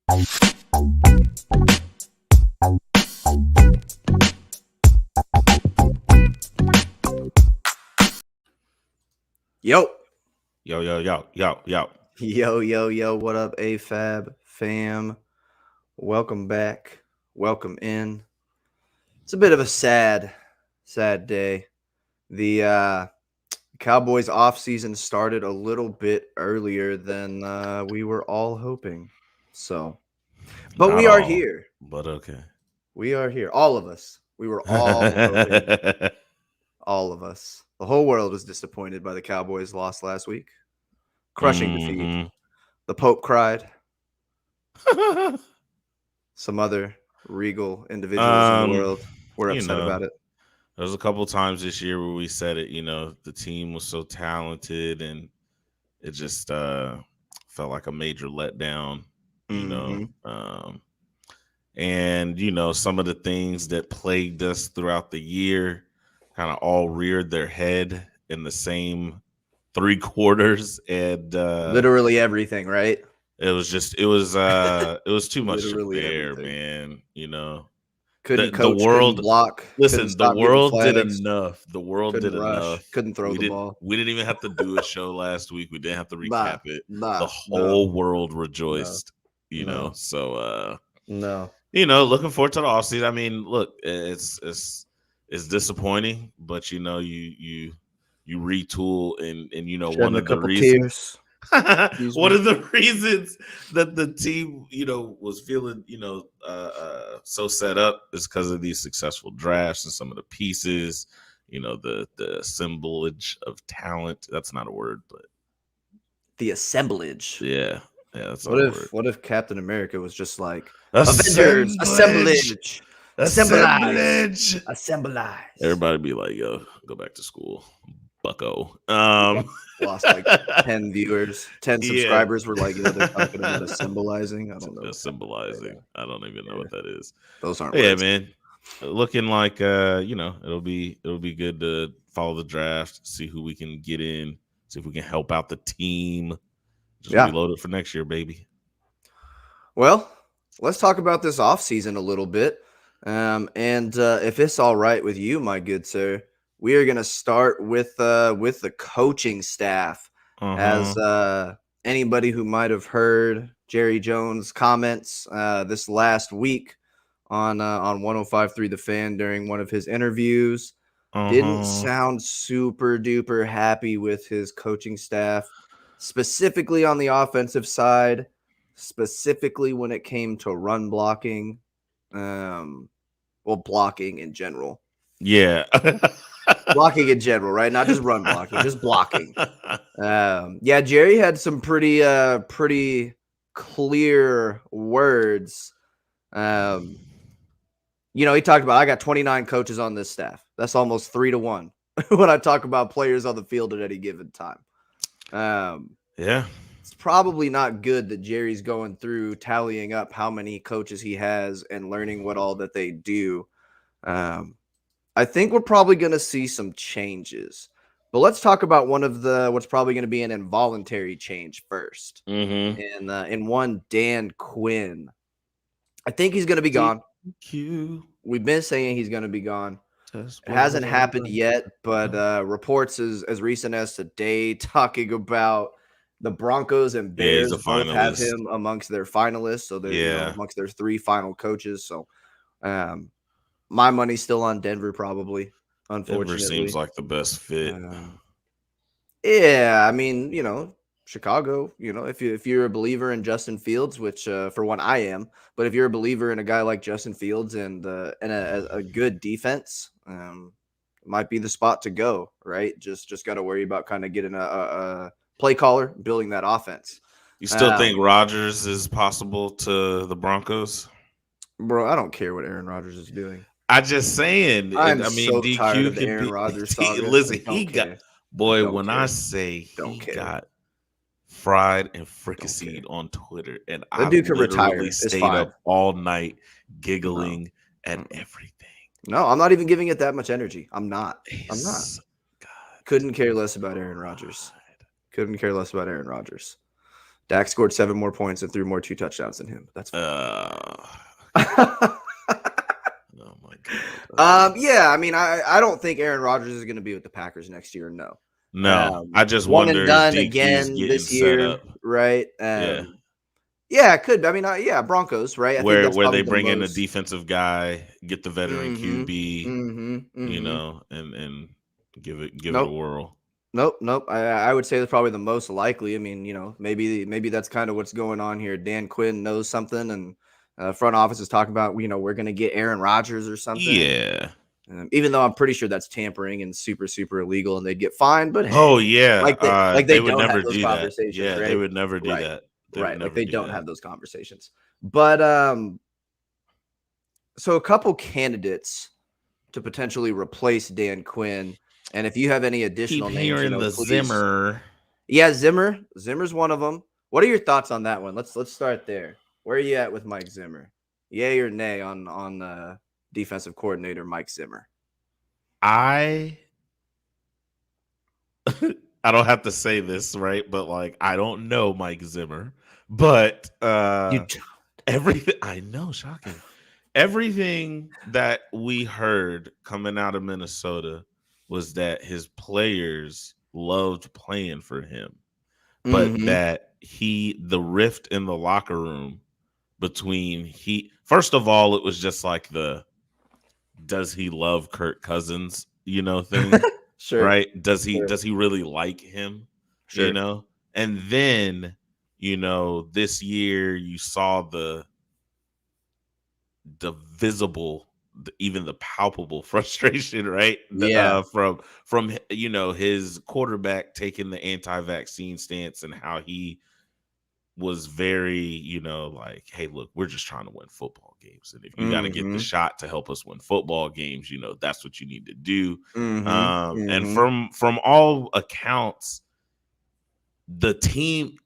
Yo. Yo. What up, AFAB Fam? Welcome back. Welcome in. It's a bit of a sad day. The Cowboys offseason started a little bit earlier than we were all hoping. But Not we are all, here. But okay. We are here. All of us. We were all hoping. All of us. The whole world was disappointed by the Cowboys' loss last week. Crushing defeat. The Pope cried. Some other regal individuals in the world were upset about it. There was a couple times this year where we said it, the team was so talented and it just felt like a major letdown, and, some of the things that plagued us throughout the year kind of all reared their head in the same 3 quarters. And literally everything, right? It was too much to bear, man. Couldn't coach, couldn't block. Listen, the world did enough. The world couldn't did rush, enough. Couldn't throw the ball. We didn't even have to do a show last week. We didn't have to recap it. The whole world rejoiced. So looking forward to the offseason. I mean, look, it's disappointing, but you retool and one of the reasons. One of the reasons that the team, was feeling, so set up is because of these successful drafts and some of the pieces, the assemblage of talent. That's not a word, but the assemblage. Yeah, that's what if Captain America was just like Avengers, assemblage. Everybody be like, yo, go back to school, bucko. Lost like 10 viewers, 10 subscribers were like, they're talking about symbolizing. I don't know. Symbolizing. I don't even know what that is. Those aren't words. Man. Looking like it'll be good to follow the draft, see who we can get in, see if we can help out the team. Just reload it for next year, baby. Well, let's talk about this offseason a little bit. And if it's all right with you, my good sir, we are going to start with the coaching staff. As anybody who might have heard Jerry Jones' comments this last week on 105.3 The Fan during one of his interviews, didn't sound super duper happy with his coaching staff, specifically on the offensive side, specifically when it came to run blocking, blocking in general. Yeah. Blocking in general, right? Not just run blocking, just blocking. Jerry had some pretty clear words. He talked about, I got 29 coaches on this staff. That's almost 3-1 when I talk about players on the field at any given time. It's probably not good that Jerry's going through tallying up how many coaches he has and learning what all that they do. I think we're probably going to see some changes, but let's talk about what's probably going to be an involuntary change first. In one, Dan Quinn. I think he's going to be gone. We've been saying he's going to be gone. It hasn't happened yet, but reports as recent as today talking about the Broncos and Bears both have him amongst their finalists. So they're amongst their 3 final coaches. So, my money's still on Denver, probably. Unfortunately, Denver seems like the best fit. I mean, Chicago. If you're a believer in Justin Fields, which for one I am, but if you're a believer in a guy like Justin Fields and a good defense, might be the spot to go. Right? Just got to worry about kind of getting a play caller, building that offense. You still think Rodgers is possible to the Broncos? Bro, I don't care what Aaron Rodgers is doing. I'm just saying. So tired of the Aaron Rodgers saga. Listen, I say he got fried and fricasseed on Twitter, and I literally stayed up all night giggling at everything. No, I'm not even giving it that much energy. I'm not. Couldn't care less about Aaron Rodgers. Dak scored 7 more points and threw more 2 touchdowns than him. That's oh my God. Yeah, I mean, I don't think Aaron Rodgers is going to be with the Packers next year. No. I just one wonder and done if DQ's again getting this set year, up. right? Yeah, it could. I mean, Broncos, right? I think that's where they the bring in a most. defensive guy, get the veteran QB, you know, and give it a whirl. Nope. I would say that's probably the most likely. I mean, maybe that's kind of what's going on here. Dan Quinn knows something, and front office is talking about, we're going to get Aaron Rodgers or something. Yeah. Even though I'm pretty sure that's tampering and super, super illegal, and they'd get fined. But oh yeah, they would don't never have those do conversations. That. Yeah, right? They would never do that. They don't have those conversations. But so a couple candidates to potentially replace Dan Quinn, and if you have any additional names, please. Zimmer. Yeah, Zimmer's one of them. What are your thoughts on that one? Let's start there. Where are you at with Mike Zimmer? Yay or nay on defensive coordinator Mike Zimmer? I don't have to say this, right? But I don't know Mike Zimmer, but everything I know, shocking. Everything that we heard coming out of Minnesota was that his players loved playing for him, but that the rift in the locker room between first of all, it was just does he love Kirk Cousins, thing. Sure. Right? Does he really like him? Sure. And then, this year you saw the visible, even the palpable frustration, right? Yeah. From his quarterback taking the anti-vaccine stance and how he was very, hey, look, we're just trying to win football games. And if you got to get the shot to help us win football games, that's what you need to do. And from all accounts, the team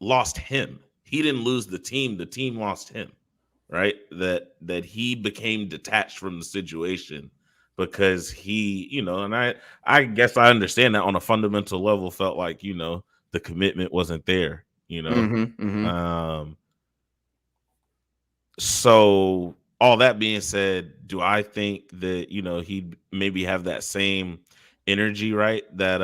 lost him. He didn't lose the team lost him, right? That he became detached from the situation because he, and I guess I understand that on a fundamental level, felt like, the commitment wasn't there. So all that being said, do I think that he'd maybe have that same energy, right? That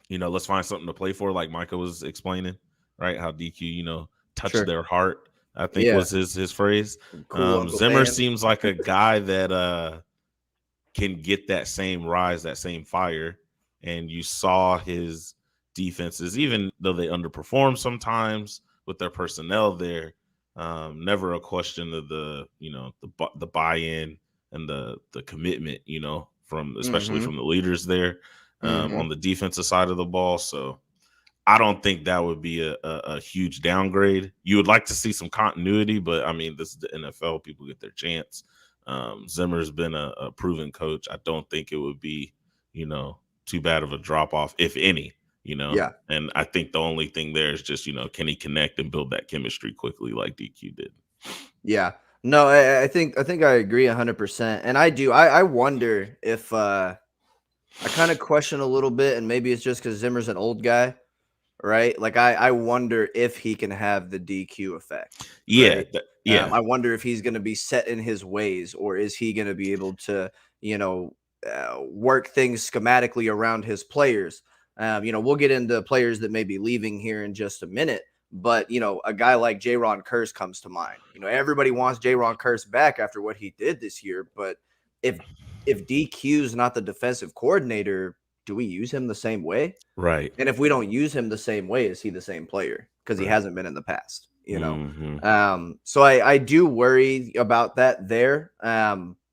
let's find something to play for, like Micah was explaining, right? How DQ touched their heart, I think was his phrase. Cool, Zimmer seems like a guy that can get that same rise, that same fire, and you saw his defenses, even though they underperform sometimes with their personnel there, never a question of the buy-in and the commitment, especially from the leaders there on the defensive side of the ball. So I don't think that would be a huge downgrade. You would like to see some continuity, but I mean, this is the NFL. People get their chance. Zimmer's been a proven coach. I don't think it would be, too bad of a drop off, if any. Yeah. And I think the only thing there is just, can he connect and build that chemistry quickly like DQ did? Yeah. No, I think I agree 100%. And I do. I wonder if I kind of question a little bit, and maybe it's just because Zimmer's an old guy, right? I wonder if he can have the DQ effect. Yeah. Right? I wonder if he's going to be set in his ways, or is he going to be able to, work things schematically around his players. We'll get into players that may be leaving here in just a minute, but a guy like Jaron Kearse comes to mind. Everybody wants Jaron Kearse back after what he did this year, but if DQ's not the defensive coordinator, do we use him the same way? Right. And if we don't use him the same way, is he the same player? Because he hasn't been in the past, So I do worry about that there.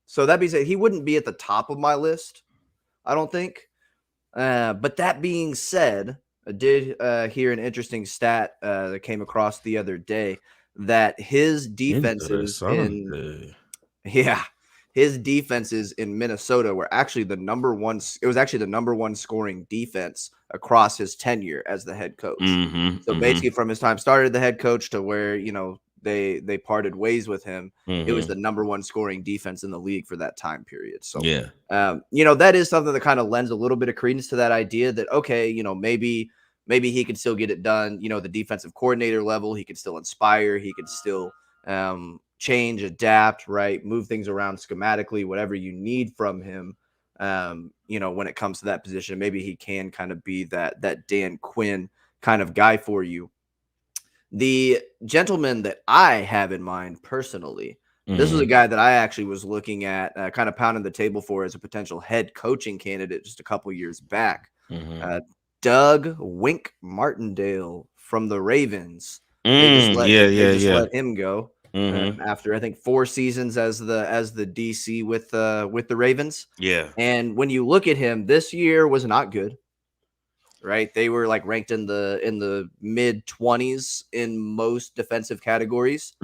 So that being said, he wouldn't be at the top of my list, I don't think. But that being said, I did hear an interesting stat that came across the other day that his defenses his defenses in Minnesota were actually the number one. It was actually the number one scoring defense across his tenure as the head coach. So basically, from his time started the head coach to where they parted ways with him, it was the number one scoring defense in the league for that time period. So that is something that kind of lends a little bit of credence to that idea that, okay, maybe maybe he could still get it done. The defensive coordinator level, he could still inspire. He could still change, adapt, right? Move things around schematically, whatever you need from him. When it comes to that position, maybe he can kind of be that Dan Quinn kind of guy for you. The gentleman that I have in mind personally, this was a guy that I actually was looking at, kind of pounding the table for as a potential head coaching candidate just a couple years back. Doug Wink Martindale from the Ravens. They just let him go after I think 4 seasons as the DC with the Ravens. Yeah. And when you look at him, this year was not good. Right, they were like ranked in the mid-20s in most defensive categories.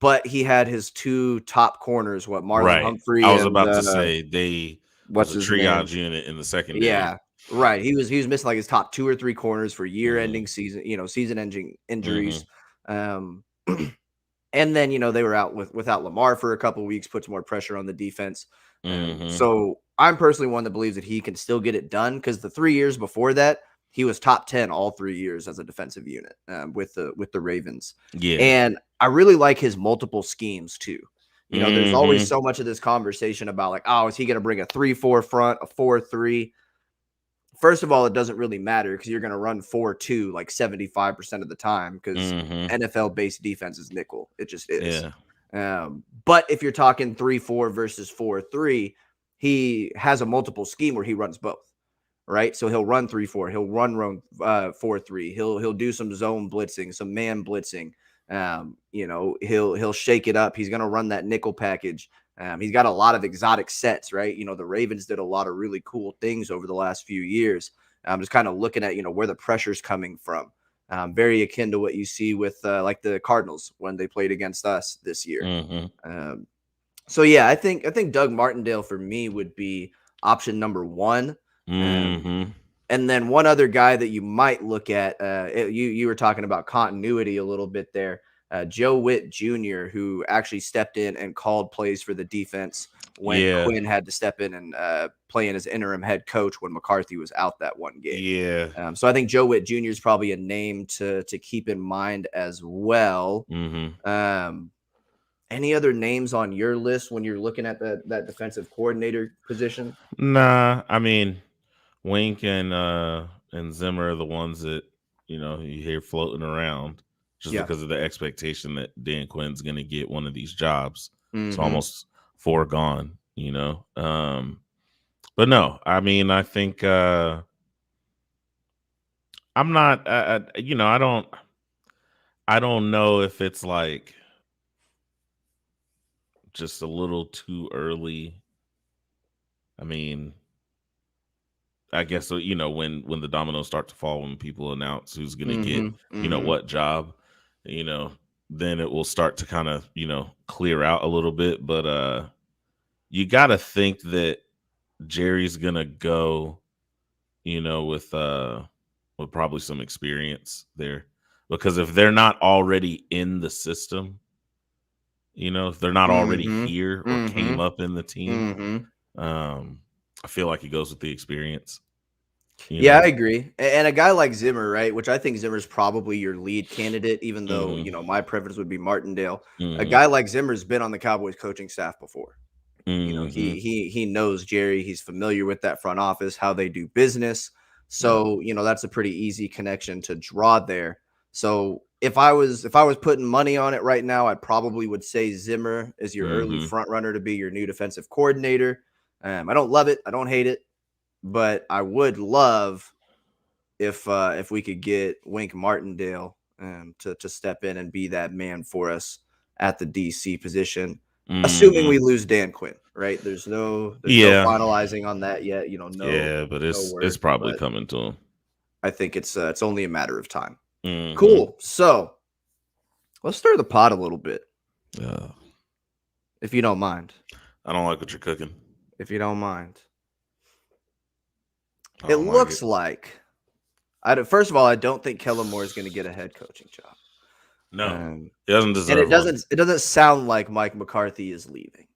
But he had his 2 top corners, Marlon Humphrey. I was about to say they what's was a his triage name? unit in the secondary. Yeah, right. He was missing like his top 2 or 3 corners for year-ending season-ending injuries. And then they were out without Lamar for a couple of weeks, puts more pressure on the defense. So I'm personally one that believes that he can still get it done because the 3 years before that, he was top 10 all 3 years as a defensive unit with the Ravens. Yeah. And I really like his multiple schemes too. There's always so much of this conversation about like, oh, is he going to bring a 3-4 front, a 4-3? First of all, it doesn't really matter because you're going to run 4-2 like 75% of the time because NFL-based defense is nickel. It just is. Yeah. But if you're talking 3-4 versus 4-3, he has a multiple scheme where he runs both, right? So he'll run 3-4, he'll run 4-3, he'll do some zone blitzing, some man blitzing. He'll shake it up. He's going to run that nickel package. He's got a lot of exotic sets, right? The Ravens did a lot of really cool things over the last few years. I'm just kind of looking at, where the pressure's coming from. Very akin to what you see with like the Cardinals when they played against us this year. So yeah, I think Doug Martindale for me would be option number 1. And then one other guy that you might look at, you were talking about continuity a little bit there. Joe Witt Jr., who actually stepped in and called plays for the defense when Quinn had to step in and play in as interim head coach when McCarthy was out that one game. Yeah. So I think Joe Witt Jr. is probably a name to keep in mind as well. Any other names on your list when you're looking at that defensive coordinator position? Nah, I mean, Wink and Zimmer are the ones that you hear floating around just because of the expectation that Dan Quinn's going to get one of these jobs. It's almost foregone, But no, I mean, I think I'm not. I don't know if it's like just a little too early. I mean, I guess when the dominoes start to fall, when people announce who's going to get what job, then it will start to kind of clear out a little bit. But you got to think that Jerry's going to go, with probably some experience there, because if they're not already in the system, if they're not already here or came up in the team, I feel like he goes with the experience. Yeah, I agree. And a guy like Zimmer, right, which I think Zimmer's probably your lead candidate, even though, my preference would be Martindale. A guy like Zimmer's been on the Cowboys coaching staff before. He knows Jerry. He's familiar with that front office, how they do business. So, that's a pretty easy connection to draw there. So if I was putting money on it right now, I probably would say Zimmer is your early front runner to be your new defensive coordinator. I don't love it. I don't hate it. But I would love if we could get Wink Martindale to step in and be that man for us at the DC position, assuming we lose Dan Quinn, right? There's no finalizing on that yet. But it's probably coming to him. I think it's only a matter of time. Cool. So let's stir the pot a little bit, if you don't mind. I don't like what you're cooking. If you don't mind. It looks like first of all, I don't think Kellen Moore is going to get a head coaching job. No, he doesn't deserve. And it doesn't sound like Mike McCarthy is leaving.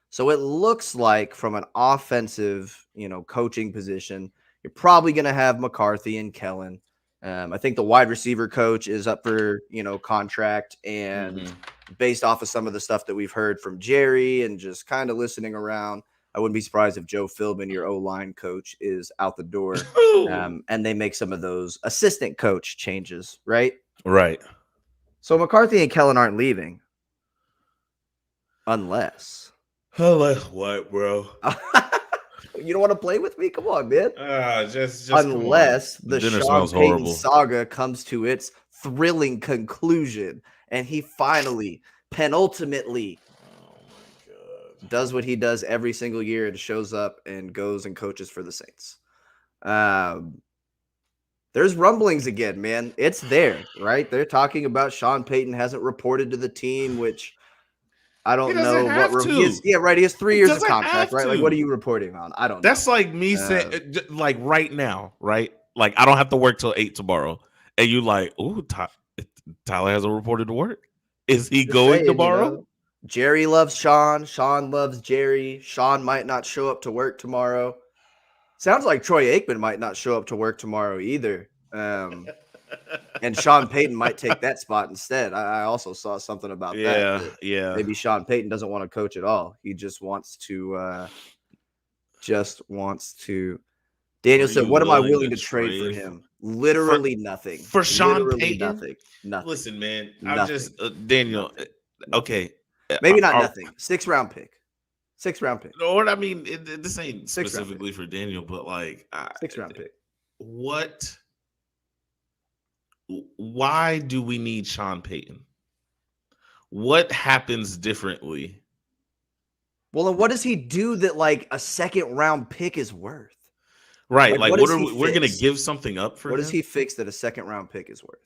So it looks like from an offensive, coaching position, you're probably going to have McCarthy and Kellen. I think the wide receiver coach is up for, contract, and based off of some of the stuff that we've heard from Jerry and just kind of listening around, I wouldn't be surprised if Joe Philbin, your O-line coach, is out the door, and they make some of those assistant coach changes, right? Right. So McCarthy and Kellen aren't leaving. Unless what, bro? You don't want to play with me? Come on, man. Just unless the dinner Sean smells Payton horrible. saga comes to its thrilling conclusion, and he finally, penultimately, does what he does every single year and shows up and goes and coaches for the Saints. There's rumblings again, man. It's there, right? They're talking about Sean Payton hasn't reported to the team, which I don't know what reviews. Yeah, right. He has 3 years of contract, right? Like, what are you reporting on? I don't know. That's like me saying, like, right now, right? Like, I don't have to work till 8 tomorrow. And you like, ooh, Tyler hasn't reported to work. Is he going tomorrow? Jerry loves Sean. Sean loves Jerry. Sean might not show up to work tomorrow. Sounds like Troy Aikman might not show up to work tomorrow either. And Sean Payton might take that spot instead. I also saw something about that. Yeah. Maybe Sean Payton doesn't want to coach at all. He just wants to. Daniel said, "What am I willing to trade for him? Literally nothing. For Sean Payton, nothing. Listen, man. I'm just Daniel. Okay, maybe not nothing. 6th round pick. 6th round pick. Or I mean, this ain't specifically for Daniel, but like 6th round pick. What? Why do we need Sean Payton? What happens differently? Well, and what does he do that like a 2nd round pick is worth? Right. Like what are we're going to give something up for him? What does he fix that a 2nd round pick is worth?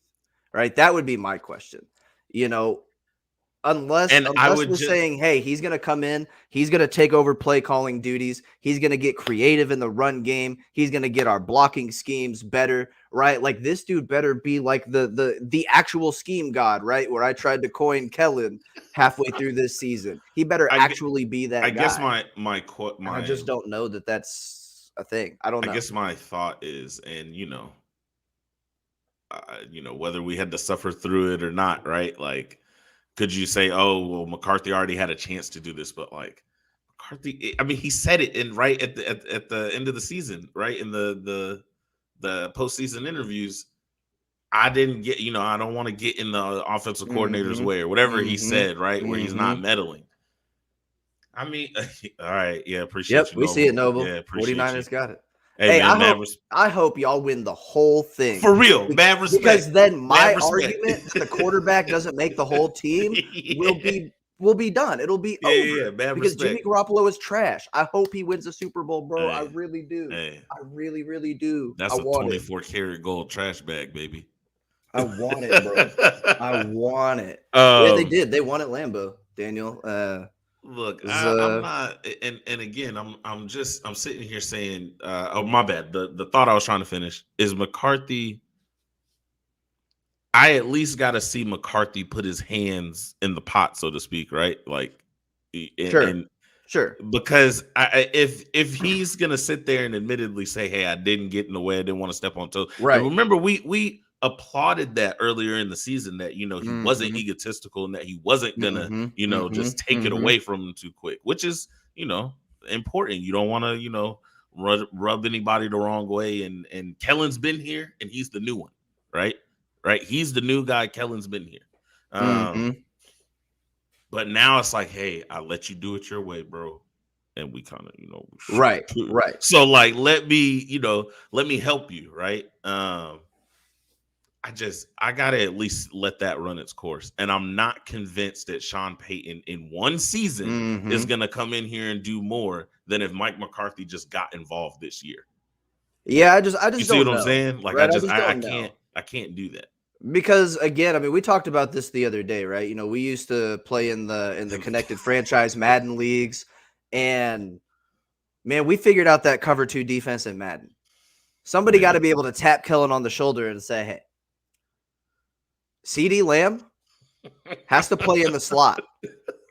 Right. That would be my question. Unless we're saying, hey, he's going to come in, he's going to take over play calling duties, he's going to get creative in the run game, he's going to get our blocking schemes better, right? Like this dude better be like the actual scheme god, right? Where I tried to coin Kellen halfway through this season. He better actually be that guy. I guess my I just don't know that that's a thing. I don't know. I guess my thought is, and whether we had to suffer through it or not, right? Like, could you say, oh, well, McCarthy already had a chance to do this, but like McCarthy, I mean, he said it in right at the end of the season, right? In the postseason interviews, I didn't get, I don't want to get in the offensive coordinator's way or whatever he said, right? Where he's not meddling. I mean, all right. Yeah. Appreciate you. We see it, Noble. Yeah. 49ers got it. Hey, man, I hope y'all win the whole thing. For real, mad respect. Because then my argument that the quarterback doesn't make the whole team will be done. It'll be over. Yeah, bad because respect. Jimmy Garoppolo is trash. I hope he wins the Super Bowl, bro. Hey, I really do. Hey. I really, really do. That's a 24-karat gold trash bag, baby. I want it, bro. I want it. Yeah, they did. They won at Lambeau, Daniel. Look, I'm not, and again, I'm sitting here saying, oh my bad. The thought I was trying to finish is McCarthy. I at least got to see McCarthy put his hands in the pot, so to speak, right? Like, sure. Because if he's gonna sit there and admittedly say, "Hey, I didn't get in the way, I didn't want to step on toes," right? And remember, we applauded that earlier in the season that he wasn't egotistical and that he wasn't gonna just take it away from him too quick, which is important. You don't want to rub anybody the wrong way. And Kellen's been here and he's the new one, right? He's the new guy. Kellen's been here, but now it's like, hey, I let you do it your way, bro. And we kind of right. So like, let me help you, right? I gotta at least let that run its course. And I'm not convinced that Sean Payton in one season is gonna come in here and do more than if Mike McCarthy just got involved this year. Yeah, I just you see don't what know. I'm saying? Like, right? I can't do that. Because again, I mean, we talked about this the other day, right? We used to play in the connected franchise Madden leagues, and man, we figured out that cover 2 defense in Madden. Somebody got to be able to tap Kellen on the shoulder and say, hey, CeeDee Lamb has to play in the slot,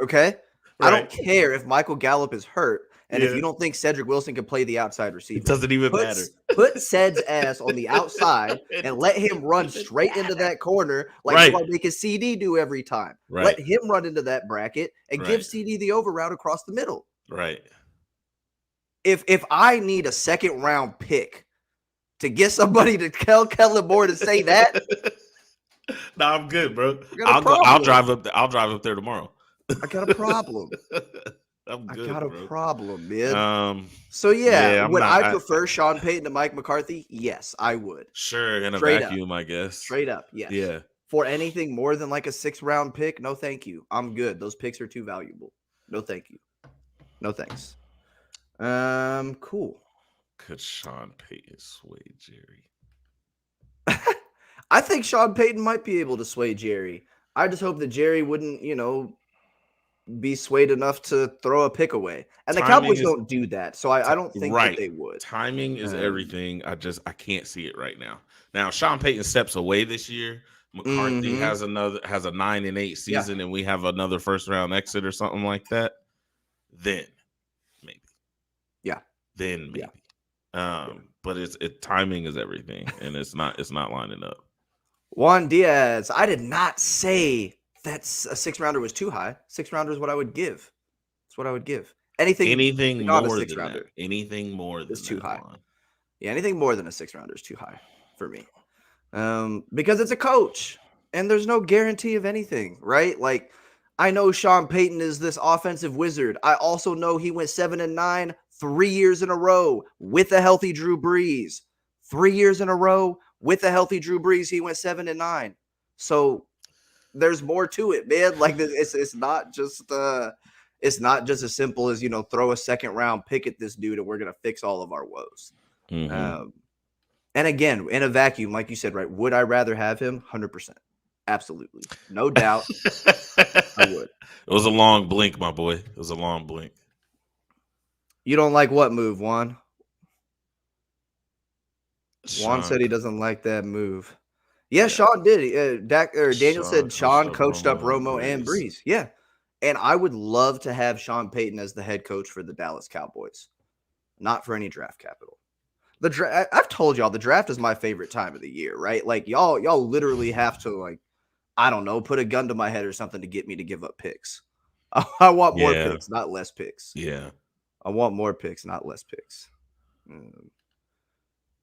okay? Right. I don't care if Michael Gallup is hurt, and if you don't think Cedric Wilson can play the outside receiver. It doesn't even matter. Put Ced's ass on the outside and let him run straight into that corner like you are making CD do every time. Right. Let him run into that bracket and give CD the over route across the middle. Right. If I need a second round pick to get somebody to tell Kellen Moore to say that, no, I'm good, bro. I'll drive up. I'll drive up there tomorrow. I got a problem. I'm good, I got bro. a problem, man. So would I prefer Sean Payton to Mike McCarthy? Yes, I would. Sure, in a vacuum, I guess. Straight up, yes. Yeah. For anything more than like a 6th round pick, no thank you. I'm good. Those picks are too valuable. No thank you. No thanks. Cool. Could Sean Payton sway Jerry? I think Sean Payton might be able to sway Jerry. I just hope that Jerry wouldn't, be swayed enough to throw a pick away. And the Cowboys don't do that. So I don't think that they would. Timing is everything. I can't see it right now. Now, Sean Payton steps away this year. McCarthy has a 9-8 season, and we have another 1st round exit or something like that. Then maybe. Yeah. Then maybe. But timing is everything, and it's not lining up. Juan Diaz, I did not say that's a 6th rounder was too high. 6th rounder is what I would give. That's what I would give. Anything more than than a 6th rounder. Anything more than is too high. Yeah, anything more than a 6th rounder is too high for me. Because it's a coach, and there's no guarantee of anything, right? Like, I know Sean Payton is this offensive wizard. I also know he went 7-9 3 years in a row with a healthy Drew Brees. 3 years in a row with a healthy Drew Brees, he went 7-9. So there's more to it, man. Like, it's not just as simple as throw a 2nd round pick at this dude and we're gonna fix all of our woes. And again, in a vacuum, like you said, right? Would I rather have him? 100%, absolutely, no doubt. I would. It was a long blink, my boy. It was a long blink. You don't like what move, Juan? Juan said he doesn't like that move. Yeah, Sean did. Daniel said Sean coached up Romo and Brees. Yeah. And I would love to have Sean Payton as the head coach for the Dallas Cowboys. Not for any draft capital. I've told y'all the draft is my favorite time of the year, right? Like y'all literally have to, like, I don't know, put a gun to my head or something to get me to give up picks. I want more picks, not less picks. Yeah. I want more picks, not less picks.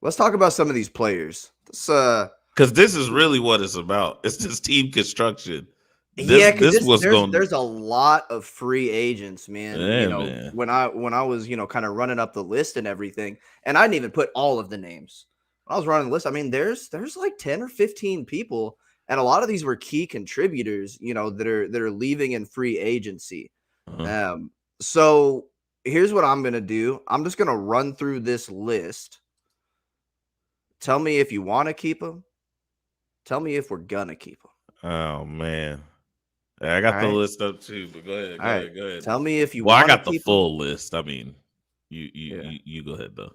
Let's talk about some of these players. Because this is really what it's about. It's just team construction. There's a lot of free agents, man. Yeah, man. When I was kind of running up the list and everything, and I didn't even put all of the names. When I was running the list, I mean, there's like 10 or 15 people, and a lot of these were key contributors, that are leaving in free agency. So here's what I'm gonna do. I'm just gonna run through this list. Tell me if you want to keep them. Tell me if we're gonna keep them. Oh man. I got the list up too, but go ahead. Tell me if you want to I got the full them. List. I mean, you go ahead though.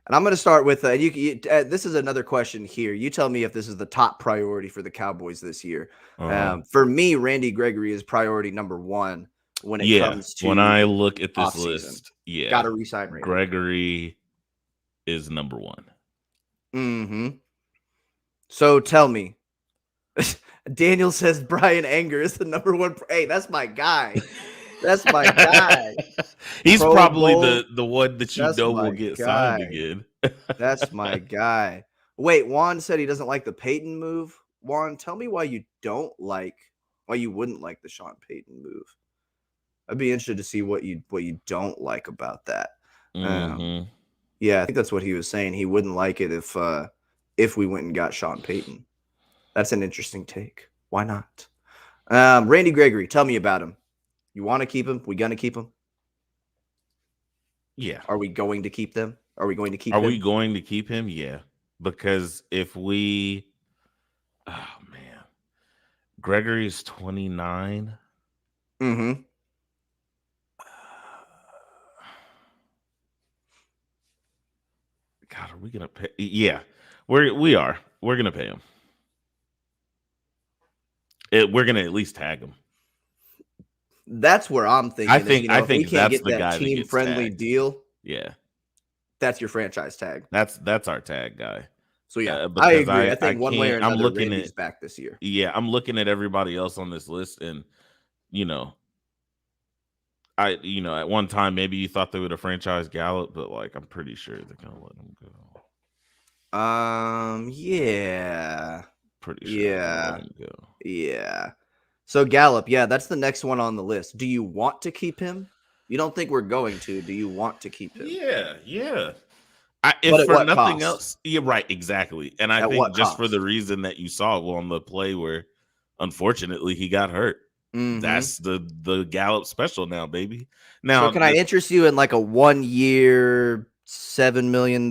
And I'm going to start with this is another question here. You tell me if this is the top priority for the Cowboys this year. For me, Randy Gregory is priority number 1 when it comes to when I look at this list. Got to re-sign Randy. Gregory is number 1. So tell me. Daniel says Brian Anger is the number 1. Hey, that's my guy. That's my guy. He's probably the one that will get signed again. That's my guy. Wait, Juan said he doesn't like the Payton move. Juan, tell me why you wouldn't like the Sean Payton move. I'd be interested to see what you don't like about that. Yeah, I think that's what he was saying. He wouldn't like it if we went and got Sean Payton. That's an interesting take. Why not? Randy Gregory, tell me about him. You want to keep him? We gonna keep him? Yeah. Are we going to keep them? Are we going to keep him? Are we going to keep him? Yeah. Because if we Gregory's 29. God, are we gonna pay? Yeah, we are. We're gonna pay him. We're gonna at least tag him. That's where I'm thinking. I think we can't that's get the that guy team friendly deal. Yeah, That's your franchise tag. That's our tag guy. So yeah, I agree. I think one way or another, Randy's back this year. Yeah, I'm looking at everybody else on this list, and at one time maybe you thought they would have franchised Gallup, but like I'm pretty sure they're gonna let him go. Yeah. Pretty sure. Yeah. Let him go. Yeah. So Gallup, yeah, that's the next one on the list. Do you want to keep him? You don't think we're going to? Do you want to keep him? Yeah. If for nothing else, you're right, exactly. And I think just for the reason that you saw on the play where, unfortunately, he got hurt. Mm-hmm. That's the Gallup special now, baby. Now, so can I interest you in like a 1 year, $7 million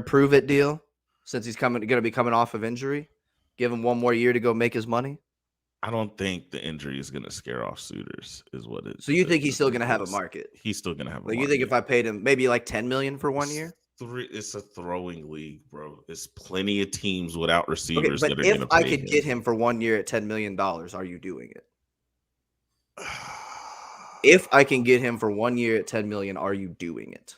prove it deal? Since he's going to be coming off of injury, give him 1 more year to go make his money. I don't think the injury is going to scare off suitors, is what it is. So you think he's still going to have a market? He's still going to have a market. You think if I paid him maybe like $10 million for 1 year? It's a throwing league, bro. There's plenty of teams without receivers that are going to pay him. If I could get him for 1 year at $10 million, are you doing it? If I can get him for 1 year at $10 million, are you doing it?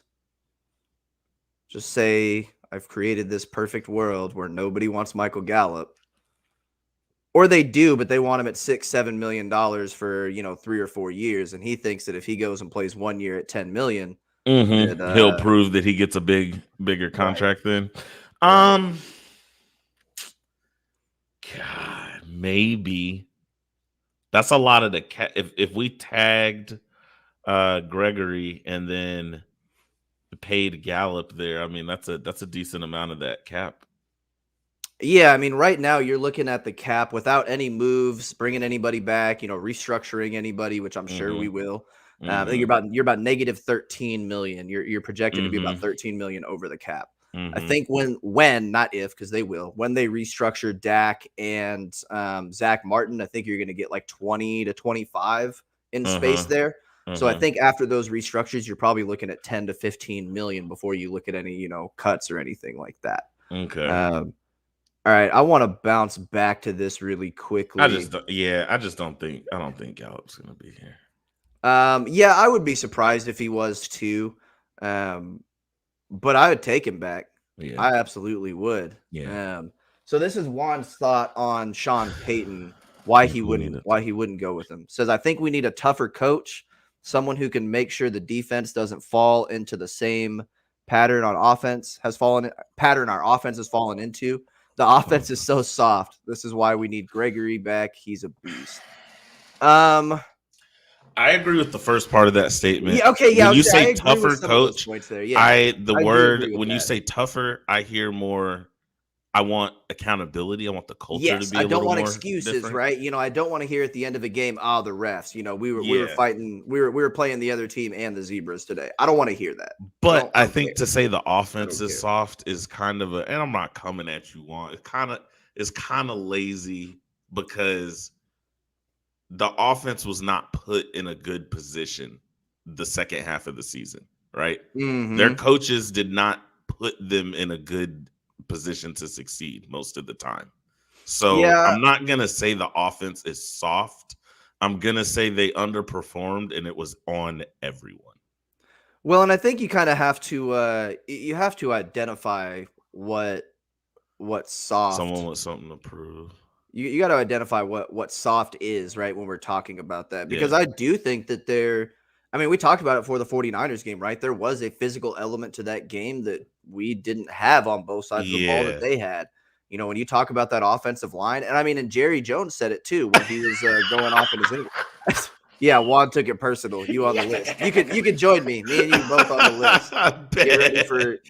Just say I've created this perfect world where nobody wants Michael Gallup. Or they do, but they want him at $6-7 million for 3 or 4 years, and he thinks that if he goes and plays 1 year at $10 million, he'll prove that he gets a bigger contract. Right. Then, God, maybe that's a lot of the if we tagged Gregory and then paid Gallup there. I mean, that's a decent amount of that cap. Yeah, I mean, right now you're looking at the cap without any moves, bringing anybody back, restructuring anybody, which I'm sure we will. I think you're about negative 13 million. You're projected to be about 13 million over the cap. I think when not if, because they will, when they restructure Dak and Zach Martin, I think you're going to get like 20 to 25 in space there. So I think after those restructures, you're probably looking at 10 to 15 million before you look at any cuts or anything like that. Okay. All right, I want to bounce back to this really quickly. I don't think Gallup's going to be here. Yeah, I would be surprised if he was too. But I would take him back. Yeah. I absolutely would. Yeah. So this is Juan's thought on Sean Payton, why he wouldn't go with him. Says, I think we need a tougher coach, someone who can make sure the defense doesn't fall into the same pattern our offense has fallen into. The offense is so soft. This is why we need Gregory back. He's a beast. I agree with the first part of that statement. Yeah, okay, yeah. When you say tougher coach, yeah, when you say tougher, I hear more. I want accountability. I want the culture to be. I don't want excuses, different. Right? I don't want to hear at the end of a game, the refs. We were fighting. We were playing the other team and the Zebras today. I don't want to hear that. But I think to say the offense is soft is kind of and I'm not coming at you, Juan. It's kind of lazy because the offense was not put in a good position the second half of the season, right? Mm-hmm. Their coaches did not put them in a good position to succeed most of the time. So I'm not going to say the offense is soft. I'm going to say they underperformed and it was on everyone. Well, and I think you kind of have to identify what's soft. Someone with something to prove. You got to identify what soft is, right, when we're talking about that. Because I do think that we talked about it for the 49ers game, right? There was a physical element to that game that we didn't have on both sides of the ball that they had. When you talk about that offensive line, and Jerry Jones said it too when he was going off in his interview. Yeah, Juan took it personal. You on the list. You could join me. Me and you both on the list.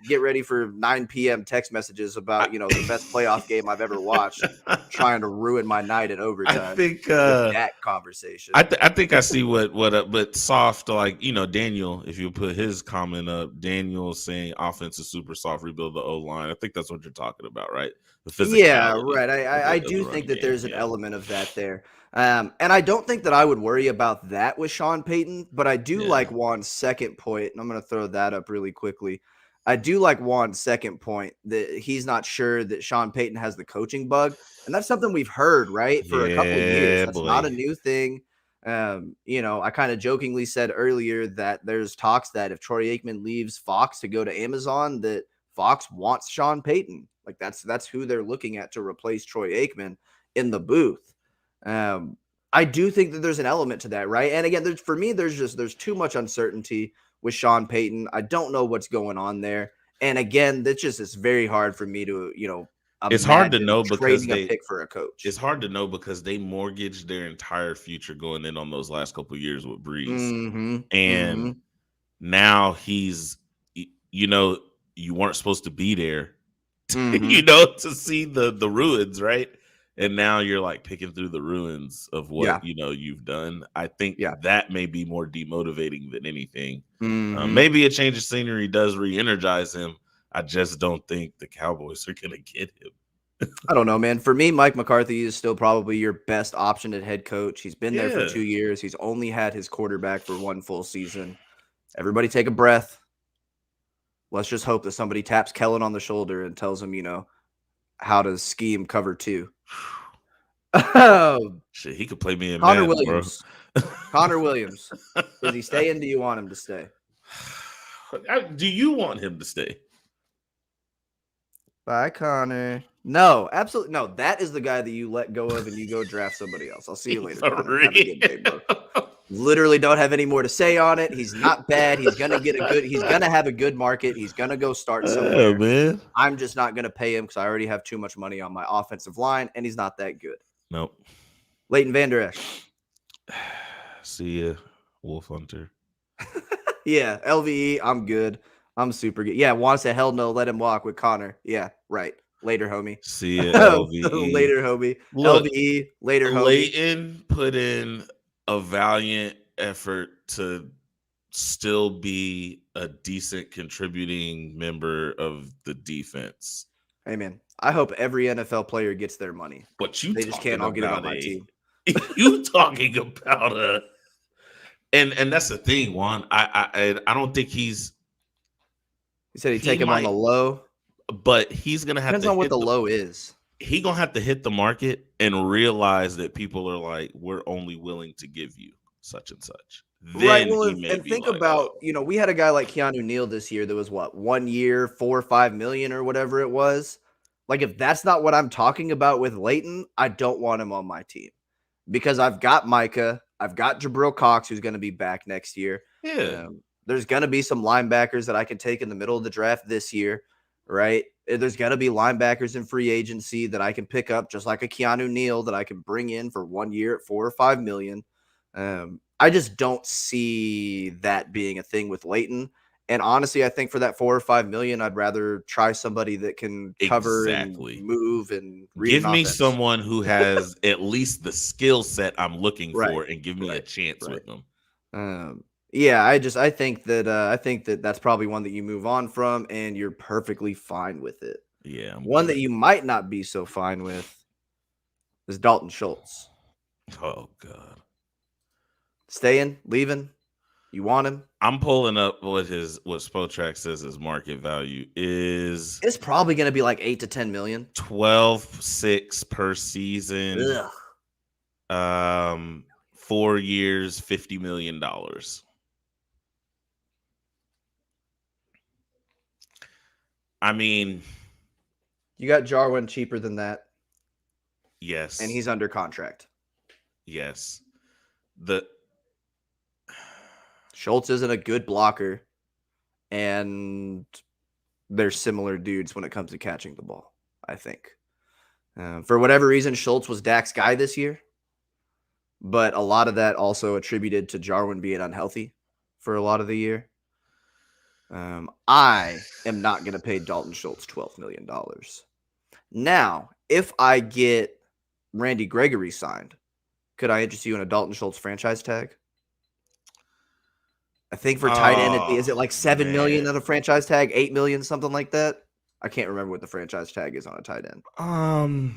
Get ready for 9 p.m. text messages about the best playoff game I've ever watched, trying to ruin my night at overtime. I think that conversation. I think I see but soft, like Daniel. If you put his comment up, Daniel saying offense is super soft, rebuild the O line. I think that's what you're talking about, right? The physicality. Yeah, right. I do think that there's an element of that there. And I don't think that I would worry about that with Sean Payton, but I do like Juan's second point, and I'm going to throw that up really quickly. I do like Juan's second point that he's not sure that Sean Payton has the coaching bug, and that's something we've heard, right, for a couple of years. That's not a new thing. I kind of jokingly said earlier that there's talks that if Troy Aikman leaves Fox to go to Amazon, that Fox wants Sean Payton. Like that's who they're looking at to replace Troy Aikman in the booth. I do think that there's an element to that, right? And again, there's too much uncertainty with Sean Payton. I don't know what's going on there. And again, it's very hard for me to, it's hard to know because trading a pick for a coach. It's hard to know because they mortgaged their entire future going in on those last couple of years with Breeze. And now he's, you weren't supposed to be there, to see the ruins, right? And now you're like picking through the ruins of what, you've done. I think that may be more demotivating than anything. Maybe a change of scenery does re-energize him. I just don't think the Cowboys are going to get him. I don't know, man. For me, Mike McCarthy is still probably your best option at head coach. He's been there for 2 years. He's only had his quarterback for 1 full season. Everybody take a breath. Let's just hope that somebody taps Kellen on the shoulder and tells him, how to scheme cover 2. Shit, he could play me in Connor Madden, Williams. bro. Connor Williams. Is he staying? Do you want him to stay? Do you want him to stay? Bye, Connor. No, absolutely. No, that is the guy that you let go of and you go draft somebody else. I'll see you later, Connor. Have a good day, bro. Literally don't have any more to say on it. He's not bad. He's going to have a good market. He's going to go start somewhere. Man. I'm just not going to pay him because I already have too much money on my offensive line, and he's not that good. Nope. Leighton Vander Esch. See ya, Wolf Hunter. Yeah, LVE, I'm good. I'm super good. Yeah, wants to hell no, let him walk with Connor. Yeah, right. Later, homie. See ya, LVE. Later, homie. Look, LVE, later, homie. Leighton put in a valiant effort to still be a decent contributing member of the defense. Hey, man, I hope every NFL player gets their money. But they just can't all get it on my team. You talking about a... And that's the thing, Juan. I don't think he's... He said he'd take him on the low. But he's going to have to... Depends on what the low is. He's going to have to hit the market and realize that people are like, we're only willing to give you such and such. Then right. Well, and think about, we had a guy like Keanu Neal this year that was 1 year, $4 or $5 million or whatever it was. Like, if that's not what I'm talking about with Leighton, I don't want him on my team because I've got Micah. I've got Jabril Cox, who's going to be back next year. Yeah. There's going to be some linebackers that I can take in the middle of the draft this year, right? There's going to be linebackers in free agency that I can pick up, just like a Keanu Neal that I can bring in for 1 year at $4 or $5 million. I just don't see that being a thing with Leighton. And honestly, I think for that $4 or $5 million, I'd rather try somebody that can cover and move and give me someone who has at least the skill set I'm looking for, and give me a chance with them. Yeah, I think that that's probably one that you move on from, and you're perfectly fine with it. Yeah, one that you might not be so fine with is Dalton Schultz. Oh God, staying, leaving. You want him? I'm pulling up what Spotrac says his market value is. It's probably going to be like 8 to 10 million. 12.6 per season. Ugh. 4 years, $50 million. I mean, you got Jarwin cheaper than that. Yes. And he's under contract. Yes. Schultz isn't a good blocker, and they're similar dudes when it comes to catching the ball, I think. For whatever reason, Schultz was Dak's guy this year, but a lot of that also attributed to Jarwin being unhealthy for a lot of the year. I am not going to pay Dalton Schultz $12 million. Now, if I get Randy Gregory signed, could I interest you in a Dalton Schultz franchise tag? I think for tight end, is it like $7 million on a franchise tag, $8 million, something like that? I can't remember what the franchise tag is on a tight end.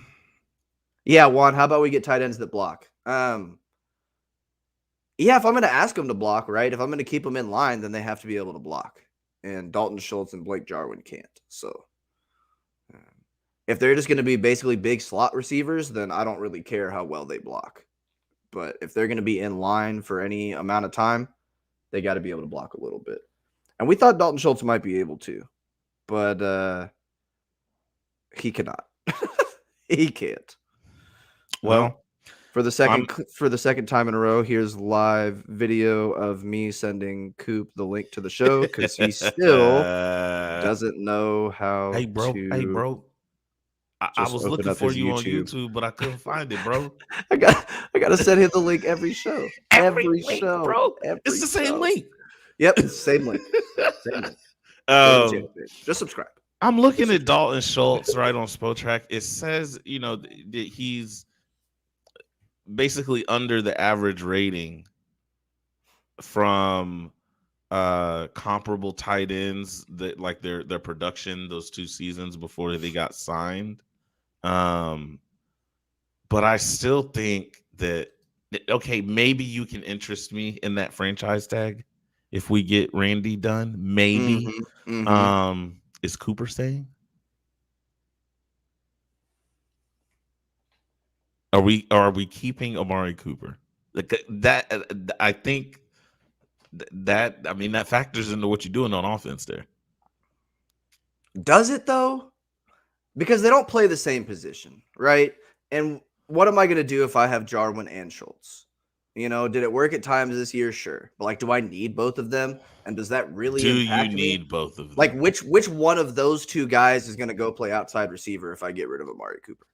Yeah, Juan, how about we get tight ends that block? Yeah, if I'm going to ask them to block, right? If I'm going to keep them in line, then they have to be able to block. And Dalton Schultz and Blake Jarwin can't. So if they're just going to be basically big slot receivers, then I don't really care how well they block. But if they're going to be in line for any amount of time, they got to be able to block a little bit. And we thought Dalton Schultz might be able to, but he cannot. He can't. Well, for the second time in a row, here's live video of me sending Coop the link to the show because he still doesn't know how. Hey, bro. I was looking for you on YouTube, but I couldn't find it, bro. I got to send him the link every show. Every show, bro. It's the same link. Yep, same link. Just subscribe. I'm looking at Dalton Schultz right on Spotrac. It says, that he's basically under the average rating from comparable tight ends that like their production those 2 seasons before they got signed. But I still think that maybe you can interest me in that franchise tag if we get Randy done. Maybe. Is Cooper staying? Are we keeping Amari Cooper? Like that, I think that factors into what you're doing on offense there. Does it though? Because they don't play the same position, right? And what am I going to do if I have Jarwin and Schultz? Did it work at times this year? Sure. But do I need both of them? And does that really impact me? Need both of them? Like which one of those 2 guys is going to go play outside receiver if I get rid of Amari Cooper?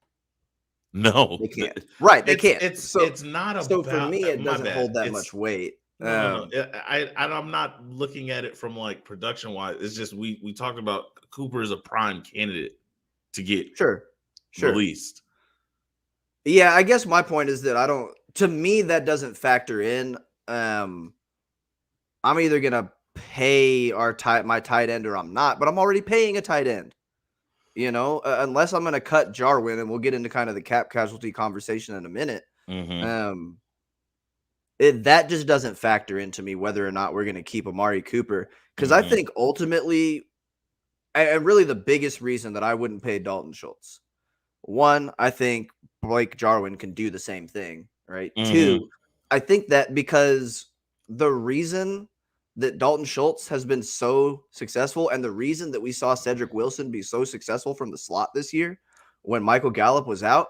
No, they can't. Right, they can't. It's not about. So for me, it doesn't hold that much weight. No. I'm not looking at it from like production wise. It's just we talked about Cooper is a prime candidate to get released. Yeah, I guess my point is that to me, that doesn't factor in. I'm either gonna pay my tight end or I'm not, but I'm already paying a tight end. Unless I'm gonna cut Jarwin, and we'll get into kind of the cap casualty conversation in a minute. That just doesn't factor into me whether or not we're gonna keep Amari Cooper, because I think ultimately, and really the biggest reason that I wouldn't pay Dalton Schultz, one, I think Blake Jarwin can do the same thing, right? 2, I think that because the reason that Dalton Schultz has been so successful, and the reason that we saw Cedric Wilson be so successful from the slot this year when Michael Gallup was out,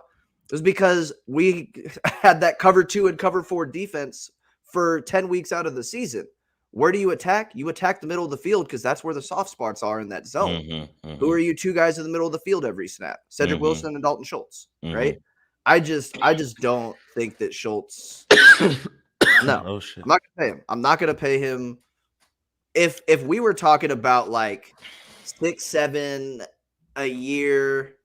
was because we had that cover 2 and cover 4 defense for 10 weeks out of the season. Where do you attack? You attack the middle of the field because that's where the soft spots are in that zone. Who are you 2 guys in the middle of the field every snap? Cedric Wilson and Dalton Schultz, right? I just don't think that Schultz. No, I'm not gonna pay him. I'm not gonna pay him. If we were talking about like 6-7 a year,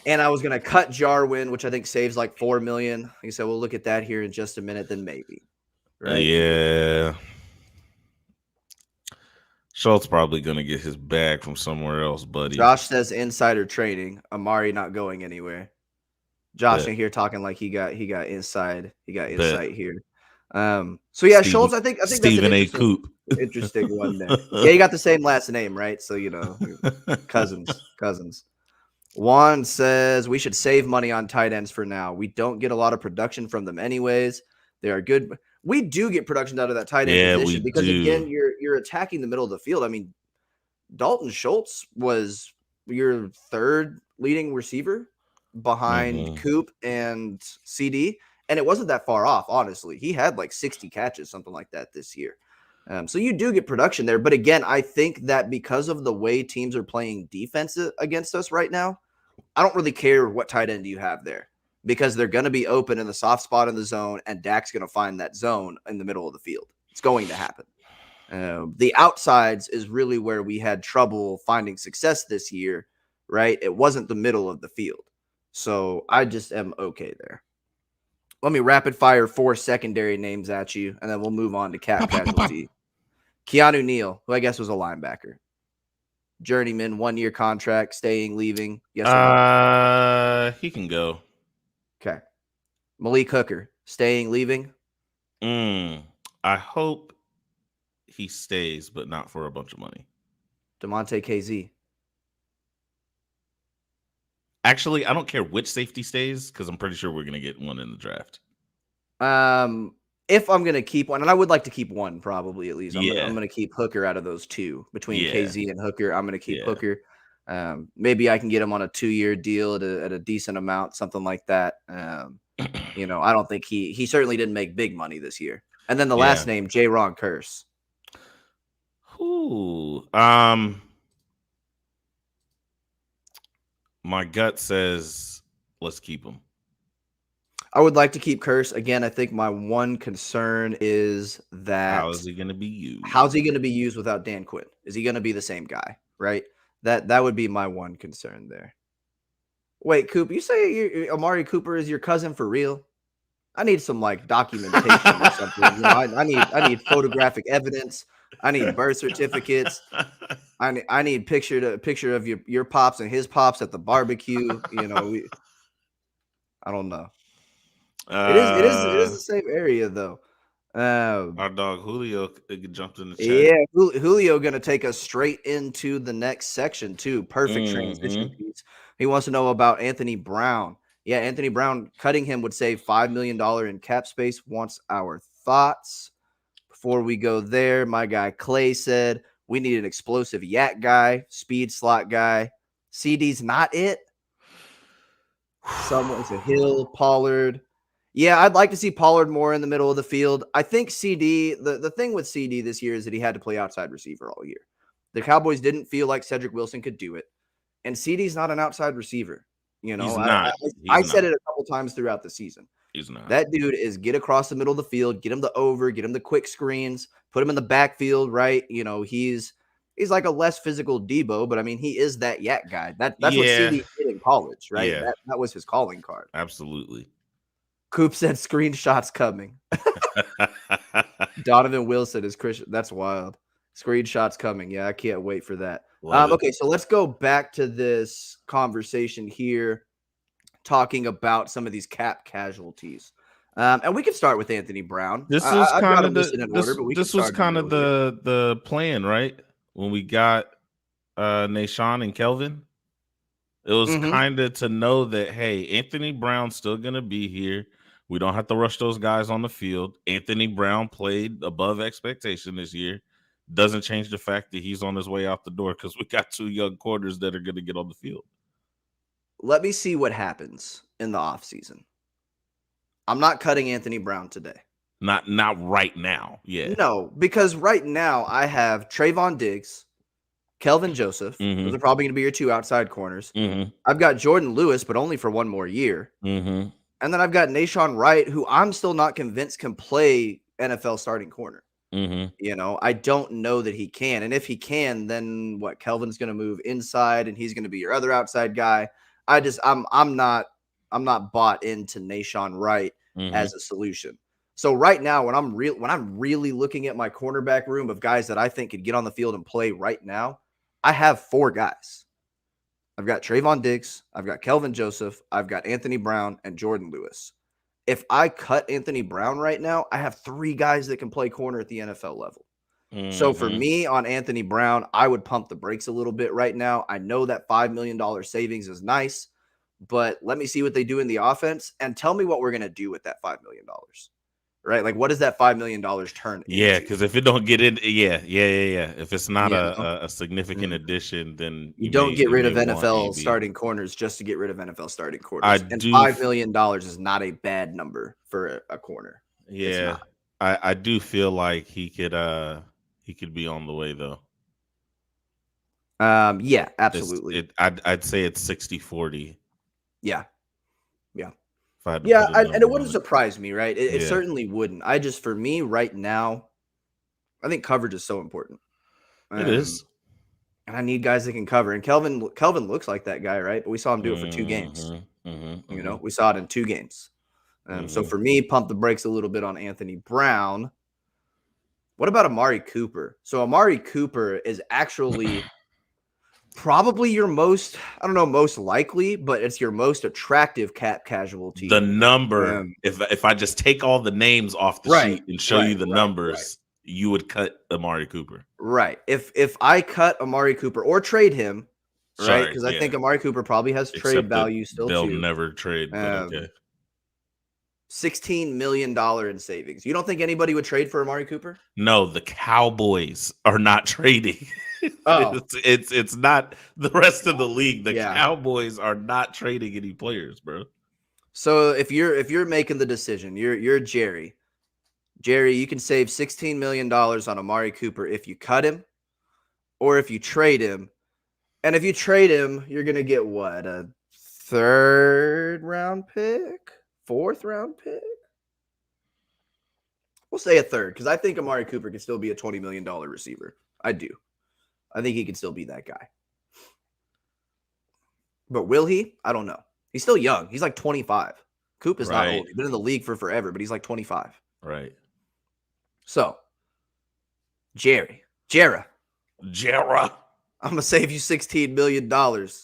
and I was gonna cut Jarwin, which I think saves like $4 million. Like I said, we'll look at that here in just a minute. Then maybe, right? Yeah. Schultz probably gonna get his bag from somewhere else, buddy. Josh says insider trading. Amari not going anywhere. Josh in here talking like he got inside. He got insight here. So yeah, Schultz. I think Stephen that's A. Coop. Interesting one there. Yeah, you got the same last name, right? So cousins. Juan says we should save money on tight ends for now. We don't get a lot of production from them anyways. They are good. We do get production out of that tight end position because again, you're attacking the middle of the field. I mean, Dalton Schultz was your 3rd leading receiver behind Coop and CD, and it wasn't that far off, honestly. He had like 60 catches, something like that this year. So you do get production there. But again, I think that because of the way teams are playing defense against us right now, I don't really care what tight end you have there because they're going to be open in the soft spot in the zone, and Dak's going to find that zone in the middle of the field. It's going to happen. The outsides is really where we had trouble finding success this year, right? It wasn't the middle of the field. So I just am okay there. Let me rapid fire 4 secondary names at you, and then we'll move on to cap casualty. Keanu Neal, who I guess was a linebacker. Journeyman, 1-year contract, staying, leaving. Yes or no? He can go. Okay. Malik Hooker, staying, leaving. I hope he stays, but not for a bunch of money. DeMonte KZ. Actually, I don't care which safety stays because I'm pretty sure we're going to get one in the draft. If I'm going to keep one, and I would like to keep one probably at least. I'm Yeah. going to keep Hooker out of those two. Between Yeah. KZ and Hooker, I'm going to keep Hooker. Maybe I can get him on a 2-year deal at a decent amount, something like that. You know, I don't think he certainly didn't make big money this year. And then the last name, J-Ron Curse. Ooh. My gut says let's keep him. I would like to keep Curse. Again, I think my one concern is that how is he going to be used? How's he going to be used without Dan Quinn? Is he going to be the same guy, right? That would be my one concern there. Wait, Coop, you say Amari Cooper is your cousin for real? I need some like documentation or something. You know, I need photographic evidence. I need birth certificates. I need picture of your pops and his pops at the barbecue. You know, I don't know. It is the same area though. Our dog Julio jumped in the chat. Yeah, Julio gonna take us straight into the next section too. Perfect transition piece. He wants to know about Anthony Brown. Yeah, Anthony Brown, cutting him would save $5 million in cap space. Wants our thoughts. Before we go there, my guy Clay said we need an explosive yak guy, speed slot guy. CD's not it. Someone's a Hill, Pollard. Yeah, I'd like to see Pollard more in the middle of the field. I think CD, the thing with CD this year is that he had to play outside receiver all year. The Cowboys didn't feel like Cedric Wilson could do it. And CD's not an outside receiver. You know, I said it a couple times throughout the season. He's not. That dude is get across the middle of the field, get him the over, get him the quick screens, put him in the backfield, right? You know, he's like a less physical Debo, but I mean, he is that yak guy. That's what CD did in college, right? Yeah. That was his calling card. Absolutely. Coop said screenshots coming. Donovan Wilson is Christian. That's wild. Screenshots coming. Yeah, I can't wait for that. Okay, so let's go back to this conversation here, talking about some of these cap casualties. And we can start with Anthony Brown. This was kind of the plan, right? When we got Nashawn and Kelvin, it was kind of to know that, hey, Anthony Brown's still going to be here. We don't have to rush those guys on the field. Anthony Brown played above expectation this year. Doesn't change the fact that he's on his way out the door because we got 2 young quarters that are going to get on the field. Let me see what happens in the offseason. I'm not cutting Anthony Brown today. Not right now. Yeah. No, because right now I have Trayvon Diggs, Kelvin Joseph. Those are probably going to be your 2 outside corners. I've got Jordan Lewis, but only for 1 more year. And then I've got Nashawn Wright, who I'm still not convinced can play NFL starting corner. You know, I don't know that he can. And if he can, then what? Kelvin's going to move inside and he's going to be your other outside guy. I'm not bought into Nashawn Wright as a solution. So right now, when I'm really looking at my cornerback room of guys that I think could get on the field and play right now, I have 4 guys. I've got Trayvon Diggs, I've got Kelvin Joseph, I've got Anthony Brown, and Jordan Lewis. If I cut Anthony Brown right now, I have 3 guys that can play corner at the NFL level. So for me on Anthony Brown, I would pump the brakes a little bit right now. I know that $5 million savings is nice, but let me see what they do in the offense and tell me what we're going to do with that $5 million. Right? Like, what does that $5 million turn into? Yeah, because if it don't get in, if it's not a significant addition, then you don't get rid of NFL starting corners just to get rid of NFL starting corners. $5 million is not a bad number for a corner. Yeah, I do feel like he could be on the way though. Yeah, absolutely. I'd say it's 60-40. Yeah. Yeah, and it wouldn't surprise me, right? It certainly wouldn't. For me right now, I think coverage is so important. It is. And I need guys that can cover. And Kelvin looks like that guy, right? But we saw him do it for 2 games. You know, we saw it in 2 games. So for me, pump the brakes a little bit on Anthony Brown. What about Amari Cooper? So Amari Cooper is actually probably your most likely, but it's your most attractive cap casualty. The number, if I just take all the names off the sheet and show you the numbers, you would cut Amari Cooper. Right. If I cut Amari Cooper or trade him, right? Because I think Amari Cooper probably has trade value still they'll too. never trade, but okay. $16 million in savings. You don't think anybody would trade for Amari Cooper? No, the Cowboys are not trading. Oh, it's not the rest of the league. The Cowboys are not trading any players, bro. So if you're making the decision, you're Jerry. Jerry, you can save $16 million on Amari Cooper if you cut him or if you trade him. And if you trade him, you're going to get what? A 3rd round pick? 4th round pick? We'll say a 3rd because I think Amari Cooper can still be a $20 million receiver. I do. I think he can still be that guy. But will he? I don't know. He's still young. He's like 25. Coop is not old. He's been in the league for forever, but he's like 25. Right. So, Jera, I'm going to save you $16 million. And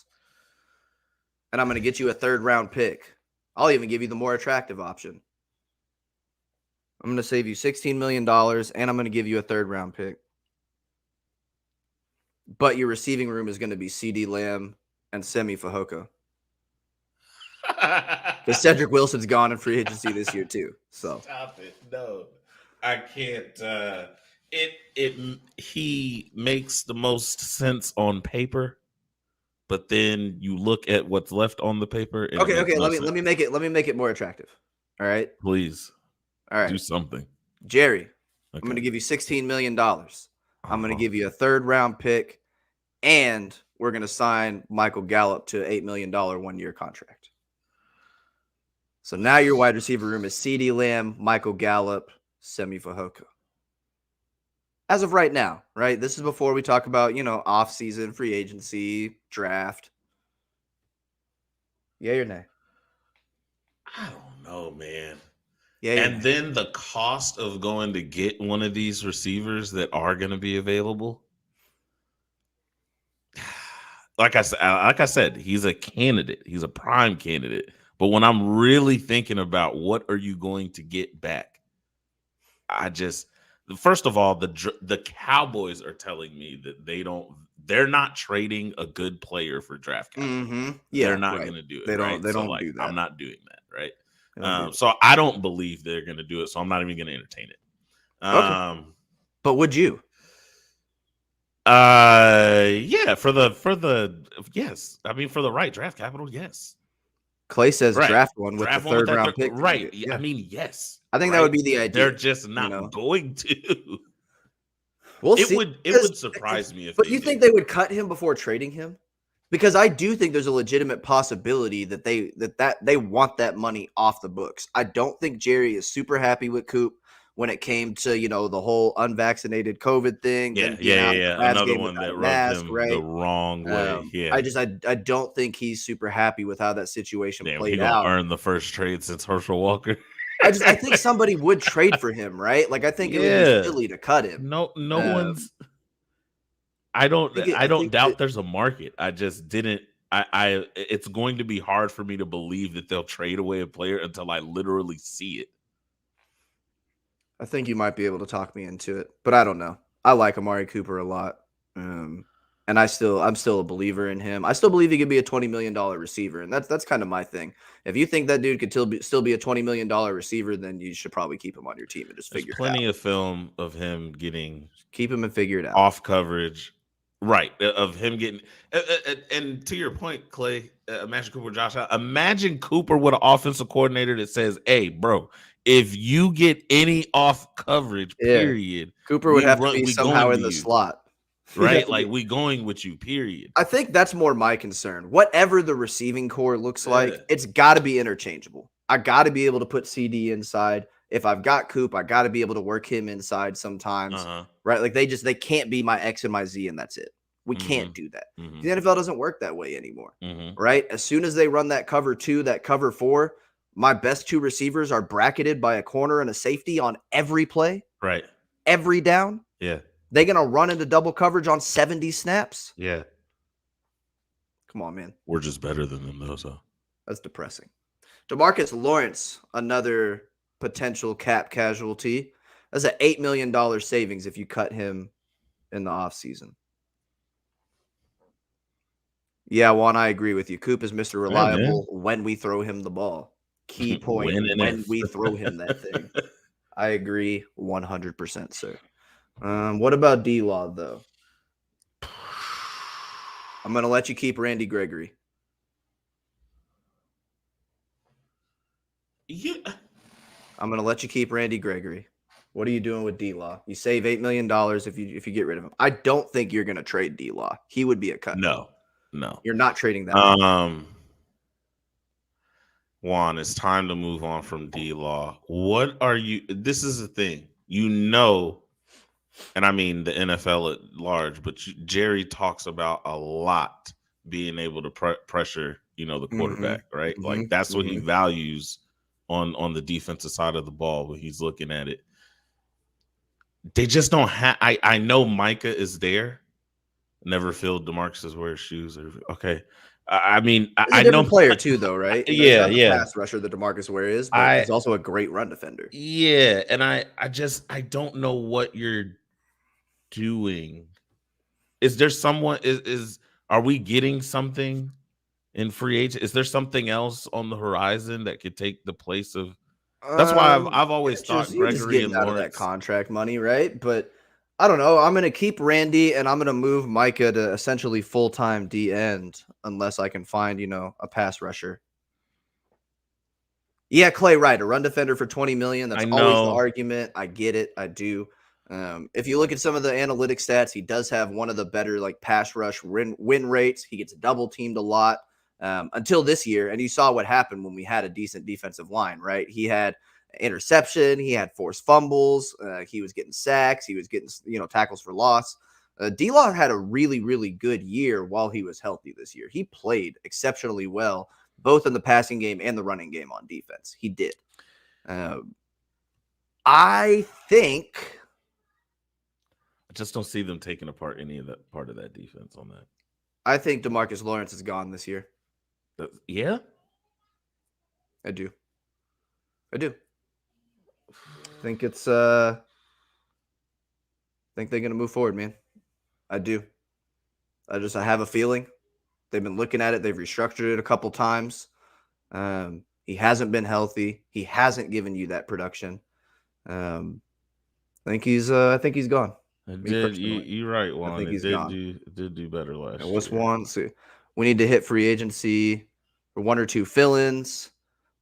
I'm going to get you a 3rd round pick. I'll even give you the more attractive option. I'm going to save you $16 million, and I'm going to give you a 3rd round pick. But your receiving room is going to be CeeDee Lamb and Semi Fehoko. Because Cedric Wilson's gone in free agency this year too. So stop it. No, I can't. He makes the most sense on paper, but then you look at what's left on the paper. And okay. Let me make it more attractive. All right, please. All right, do something, Jerry. Okay. I'm going to give you $16 million. I'm going to give you a 3rd round pick, and we're going to sign Michael Gallup to an $8 million 1-year contract. So now your wide receiver room is CeeDee Lamb, Michael Gallup, Semi Fehoko. As of right now, right? This is before we talk about, off-season, free agency, draft. Yay or nay? I don't know, man. Yeah. And then the cost of going to get one of these receivers that are going to be available. Like I said, he's a candidate. He's a prime candidate. But when I'm really thinking about what are you going to get back, first of all, the Cowboys are telling me that they're not trading a good player for draft capital. Mm-hmm. Yeah, they're not going to do it. They don't do that. I'm not doing that, right? So I don't believe they're going to do it. So I'm not even going to entertain it. Okay. But would you? Yeah, for the yes. I mean, for the right draft capital, yes. Clay says draft one with the 3rd round pick. Right. Yeah. I mean, yes. I think that would be the idea. They're just not going to. We'll see. It would surprise me if. But you think they would cut him before trading him? Because I do think there's a legitimate possibility that they want that money off the books. I don't think Jerry is super happy with Coop when it came to the whole unvaccinated COVID thing. Yeah. Another one that rubbed him the wrong way. Yeah. I don't think he's super happy with how that situation played he out. Earn the first trade since Herschel Walker. I think somebody would trade for him, right? Like I think it would be silly to cut him. No one's. I don't doubt there's a market. I just didn't. It's going to be hard for me to believe that they'll trade away a player until I literally see it. I think you might be able to talk me into it, but I don't know. I like Amari Cooper a lot, and I'm still a believer in him. I still believe he could be a $20 million receiver, and that's kind of my thing. If you think that dude could still be a $20 million receiver, then you should probably keep him on your team and just figure it out. Plenty of film of him keep him and figure it out. Off coverage, right? Of him getting and to your point, Clay. Imagine Cooper, Josh. Imagine Cooper with an offensive coordinator that says, "Hey, bro, if you get any off coverage, period, Cooper would have to be somehow in the slot, right? Like we going with you, period." I think that's more my concern. Whatever the receiving core looks like, it's got to be interchangeable. I got to be able to put CD inside. If I've got Coop, I got to be able to work him inside sometimes, right? Like they can't be my X and my Z, and that's it. We can't do that. The NFL doesn't work that way anymore, right? As soon as they run that cover 2, that cover 4, my best 2 receivers are bracketed by a corner and a safety on every play, right? Every down. Yeah. They're going to run into double coverage on 70 snaps. Yeah. Come on, man. We're just better than them, though. So that's depressing. Demarcus Lawrence, another potential cap casualty. That's an $8 million savings if you cut him in the offseason. Yeah, Juan, I agree with you. Coop is Mr. Reliable when we throw him the ball. Key point, when we throw him that thing. I agree 100%, sir. What about D-Law, though? I'm going to let you keep Randy Gregory. Yeah. I'm going to let you keep Randy Gregory. What are you doing with D-Law? You save $8 million if you get rid of him. I don't think you're going to trade D-Law. He would be a cut. No. You're not trading that. Juan, it's time to move on from D-Law. This is the thing. And I mean the NFL at large, but Jerry talks about a lot being able to pressure, the quarterback, right? Mm-hmm. Like that's what he values on the defensive side of the ball when he's looking at it. They just don't have. I know Micah is there. Never filled Demarcus wear shoes. Okay, I mean, he's a different player too, though, right? Yeah. Pass rusher that Demarcus Ware is, but he's also a great run defender. Yeah, and I don't know what you're doing. Is there someone? Are we getting something in free agent? Is there something else on the horizon that could take the place of? That's why I've always thought Gregory and Lawrence out of that contract money, right? But I don't know. I'm going to keep Randy and I'm going to move Micah to essentially full-time D end unless I can find, a pass rusher. Yeah, Clay, right. A run defender for $20 million. That's always the argument. I get it. I do. If you look at some of the analytic stats, he does have one of the better pass rush win rates. He gets double teamed a lot. Until this year, and you saw what happened when we had a decent defensive line, right? He had interception, he had forced fumbles, he was getting sacks, he was getting tackles for loss. D-Law had a really, really good year while he was healthy this year. He played exceptionally well, both in the passing game and the running game on defense. He did. I think. I just don't see them taking apart any of that part of that defense on that. I think Demarcus Lawrence is gone this year. Yeah? I do. I think it's I think they're going to move forward, man. I do. I have a feeling. They've been looking at it. They've restructured it a couple times. He hasn't been healthy. He hasn't given you that production. I think he's gone. You're right, Juan. I think he's gone. Did do better last year. What's one? See, we need to hit free agency for 1 or 2 fill-ins.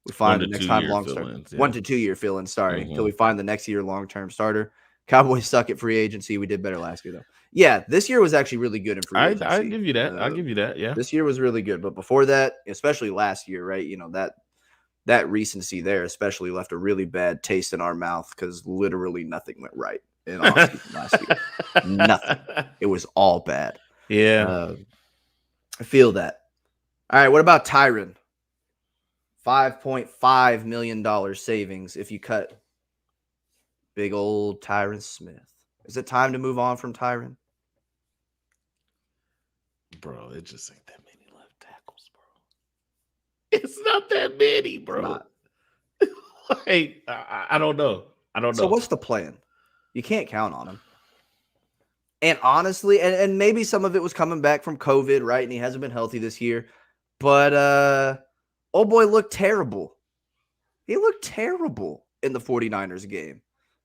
We find the next time long-term 1 to 2 year fill-ins. Sorry, until we find the next year long-term starter. Cowboys suck at free agency. We did better last year, though. Yeah, this year was actually really good in free agency. I give you that. I'll give you that. Yeah, this year was really good, but before that, especially last year, right? That recency there, especially left a really bad taste in our mouth because literally nothing went right in offseason last year. Nothing. It was all bad. Yeah, I feel that. All right, what about Tyron? $5.5 million savings if you cut big old Tyron Smith. Is it time to move on from Tyron? Bro, it just ain't that many left tackles, bro. It's not that many, bro. Hey, I don't know. So what's the plan? You can't count on him. And honestly, and maybe some of it was coming back from COVID, right? And he hasn't been healthy this year. But old boy looked terrible. He looked terrible in the 49ers game.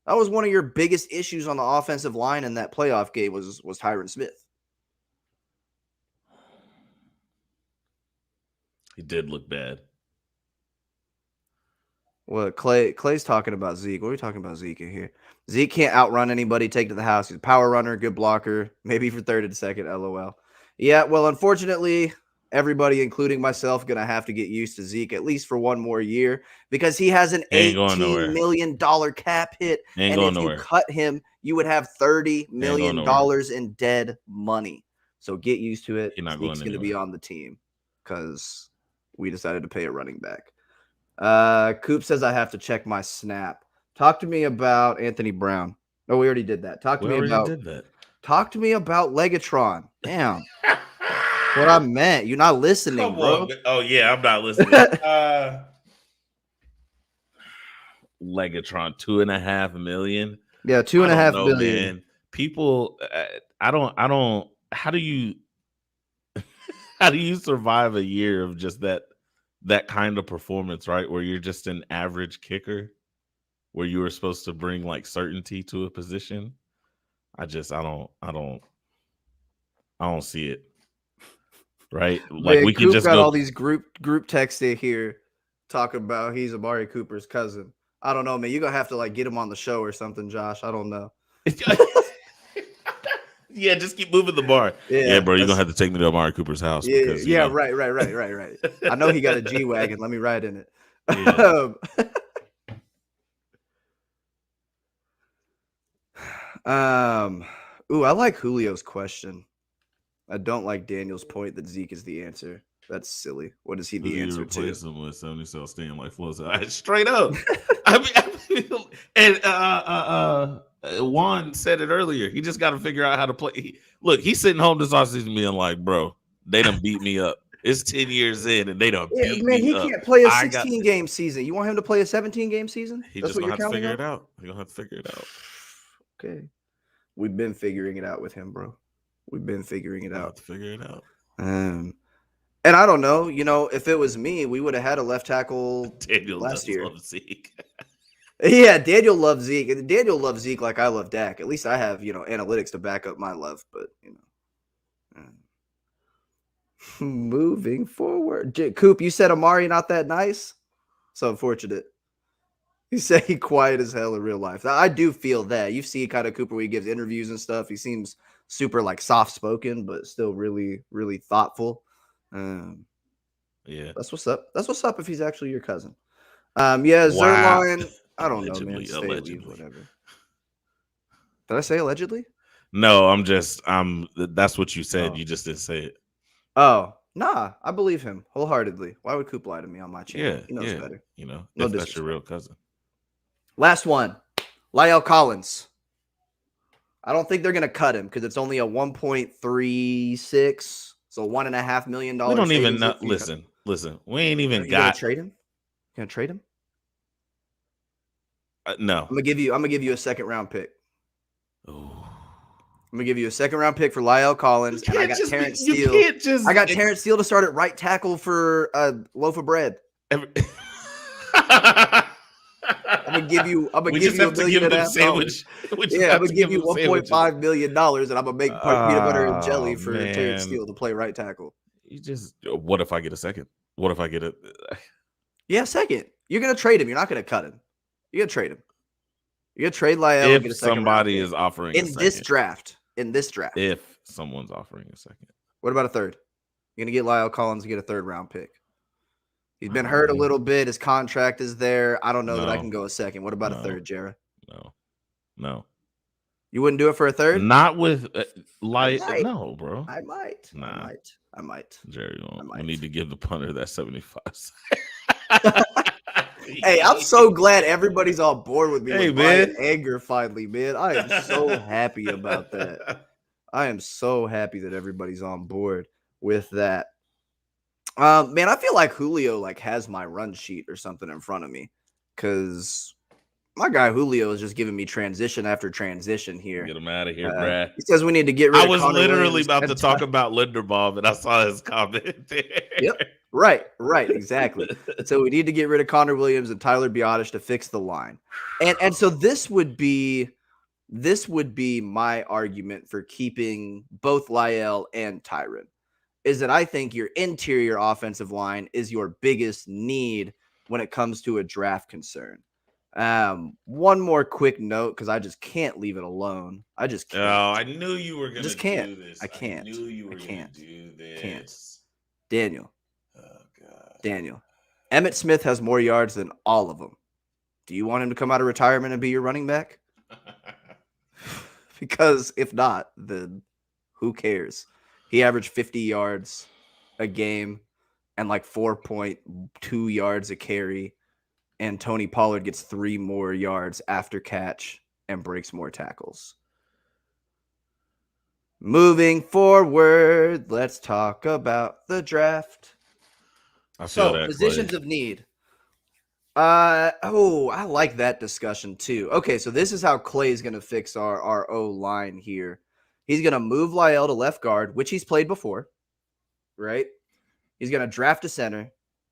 That was one of your biggest issues on the offensive line in that playoff game was Tyron Smith. He did look bad. Well, Clay's talking about Zeke. What are we talking about Zeke in here? Zeke can't outrun anybody, take to the house. He's a power runner, good blocker, maybe for third and second, LOL. Yeah, well, unfortunately, everybody, including myself, going to have to get used to Zeke at least for one more year because he has an $18 million cap hit. And if you cut him, you would have $30 million in dead money. So get used to it. Zeke's going to be on the team because we decided to pay a running back. Coop says I have to check my snap. Talk to me about Anthony Brown. No, we already did that. Talk to me about Legatron. Damn. What I meant. You're not listening, bro. Oh, yeah, I'm not listening. Legatron, $2.5 million. Yeah, $2.5 million. Man. People, I don't. How do you? how do you survive a year of just that kind of performance, right? Where you're just an average kicker, where you were supposed to bring like certainty to a position. I don't see it. Right? Like Man, we can Coop just got go. all these group texts in here talking about he's Amari Cooper's cousin. I don't know, man. You're gonna have to like get him on the show or something, Josh. I don't know. Yeah, just keep moving the bar. Yeah, bro, you're gonna have to take me to Amari Cooper's house. Yeah, because, yeah, right. I know he got a G-Wagon. Let me ride in it. Yeah. I like Julio's question. I don't like Daniel's point that Zeke is the answer. That's silly. What is he the answer to? Replace him with 70 cell stand like flows. Straight up. I mean, and Juan said it earlier. He just got to figure out how to play. Look, he's sitting home this offseason being like, bro, they done beat me up. It's 10 years in and they done beat me up. He can't play a 16-game season. You want him to play a 17-game season? He just gonna have to figure it out. He's gonna have to figure it out. Okay. We've been figuring it out with him, bro. We've been figuring it out. Figure it out. And I don't know, if it was me, we would have had a left tackle Daniel last year. Love Zeke. Yeah, Daniel loves Zeke. Daniel loves Zeke like I love Dak. At least I have, analytics to back up my love. But, moving forward. Coop, you said Amari not that nice? So unfortunate. You say he quiet as hell in real life. I do feel that. You see kind of Cooper when he gives interviews and stuff. He seems super like soft-spoken, but still really, really thoughtful. Yeah. That's what's up. That's what's up if he's actually your cousin. Zerline. I don't know, man. Allegedly. Whatever. Did I say allegedly? No, that's what you said. Oh. You just didn't say it. Oh, nah. I believe him wholeheartedly. Why would Coop lie to me on my channel? Yeah, he knows better. No if that's your real cousin. Last one. Lyle Collins. I don't think they're going to cut him because it's only a 1.36, so $1.5 million. We don't even know. Listen. We ain't even got. Gonna trade him? You gonna trade him? No. I'm gonna give you a second round pick. Oh. I'm gonna give you a second round pick for Lyle Collins, and I got Terence Steele. I got Terence Steele to start at right tackle for a loaf of bread. I'm gonna give you $1 million. I'm gonna give you $1.5 million, and I'm gonna make peanut butter and jelly for Terence Steele to play right tackle. What if I get a second? What if I get a? Yeah, second. You're gonna trade him. You're not gonna cut him. You're gonna trade him. You're gonna trade Lyle. If somebody is offering in this draft. If someone's offering a second. What about a third? You're gonna get Lyle Collins to get a third round pick. He's been hurt a little bit. His contract is there. I don't know that I can go a second. What about a third, Jarrah? No. You wouldn't do it for a third? Not with no, bro. I might. Nah. I might. Jerry, we need to give the punter that 75. Hey, I'm so glad everybody's on board with me. Hey, man. Anger finally, man. I am so happy about that. I am so happy that everybody's on board with that. Man, I feel like Julio has my run sheet or something in front of me because my guy Julio is just giving me transition after transition here. Get him out of here, Brad. He says we need to get rid of Connor literally Williams about to talk about Linderbaum, and I saw his comment there. Yep. Right, exactly. So we need to get rid of Connor Williams and Tyler Biadasz to fix the line. And so this would be my argument for keeping both Lyle and Tyron, is that I think your interior offensive line is your biggest need when it comes to a draft concern. One more quick note, because I just can't leave it alone. I just can't. Oh, I knew you were going to do this. I can't. I knew you were going to do this. Can't. Daniel. Oh, God. Daniel. Emmitt Smith has more yards than all of them. Do you want him to come out of retirement and be your running back? Because if not, then who cares? He averaged 50 yards a game and 4.2 yards a carry. And Tony Pollard gets 3 more yards after catch and breaks more tackles. Moving forward, let's talk about the draft. Positions of need. I like that discussion too. Okay, so this is how Clay's going to fix our O line here. He's going to move Lyle to left guard, which he's played before. right? He's going to draft a center,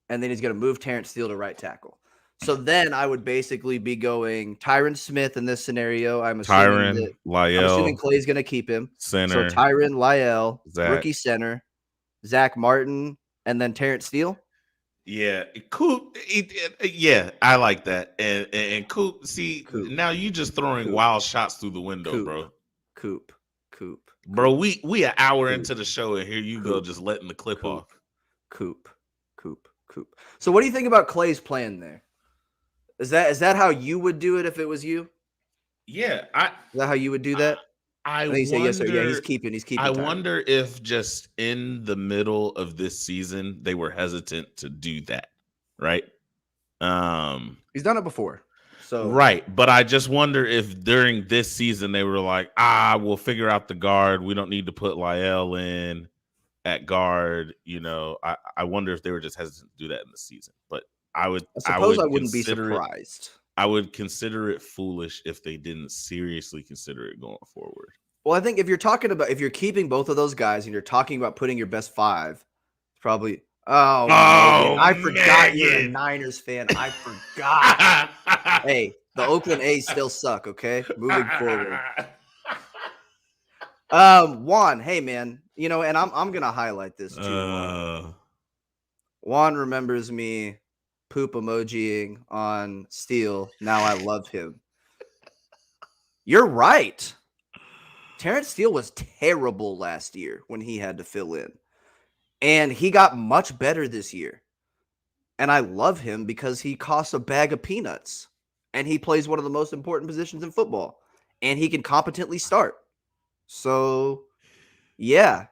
and then he's going to move Terence Steele to right tackle. So then I would basically be going Tyron Smith in this scenario. I'm assuming Clay's going to keep him. Center. So Tyron, Lyle, rookie center, Zach Martin, and then Terence Steele. Yeah, Coop. Yeah, I like that. And Coop. See, now you just throwing wild shots through the window, bro. Coop. Bro, we an hour into the show, and here you go, just letting the clip off. Coop. So, what do you think about Clay's plan there? Is that how you would do it if it was you? Yeah, is that how you would do that? I wonder, yes, sir. Yeah, he's keeping. I wonder if just in the middle of this season they were hesitant to do that, right? He's done it before, so right. But I just wonder if during this season they were like, we'll figure out the guard. We don't need to put Lyle in at guard. You know, I wonder if they were just hesitant to do that in the season. But I wouldn't be surprised. I would consider it foolish if they didn't seriously consider it going forward. Well, I think if you're keeping both of those guys and you're talking about putting your best five, probably. Oh man, I forgot you're a Niners fan. I forgot. Hey, the Oakland A's still suck. Okay, moving forward. Juan, hey man, and I'm gonna highlight this too. Juan remembers me poop emojiing on Steele. Now I love him. You're right. Terence Steele was terrible last year when he had to fill in. And he got much better this year. And I love him because he costs a bag of peanuts. And he plays one of the most important positions in football. And he can competently start. So, yeah.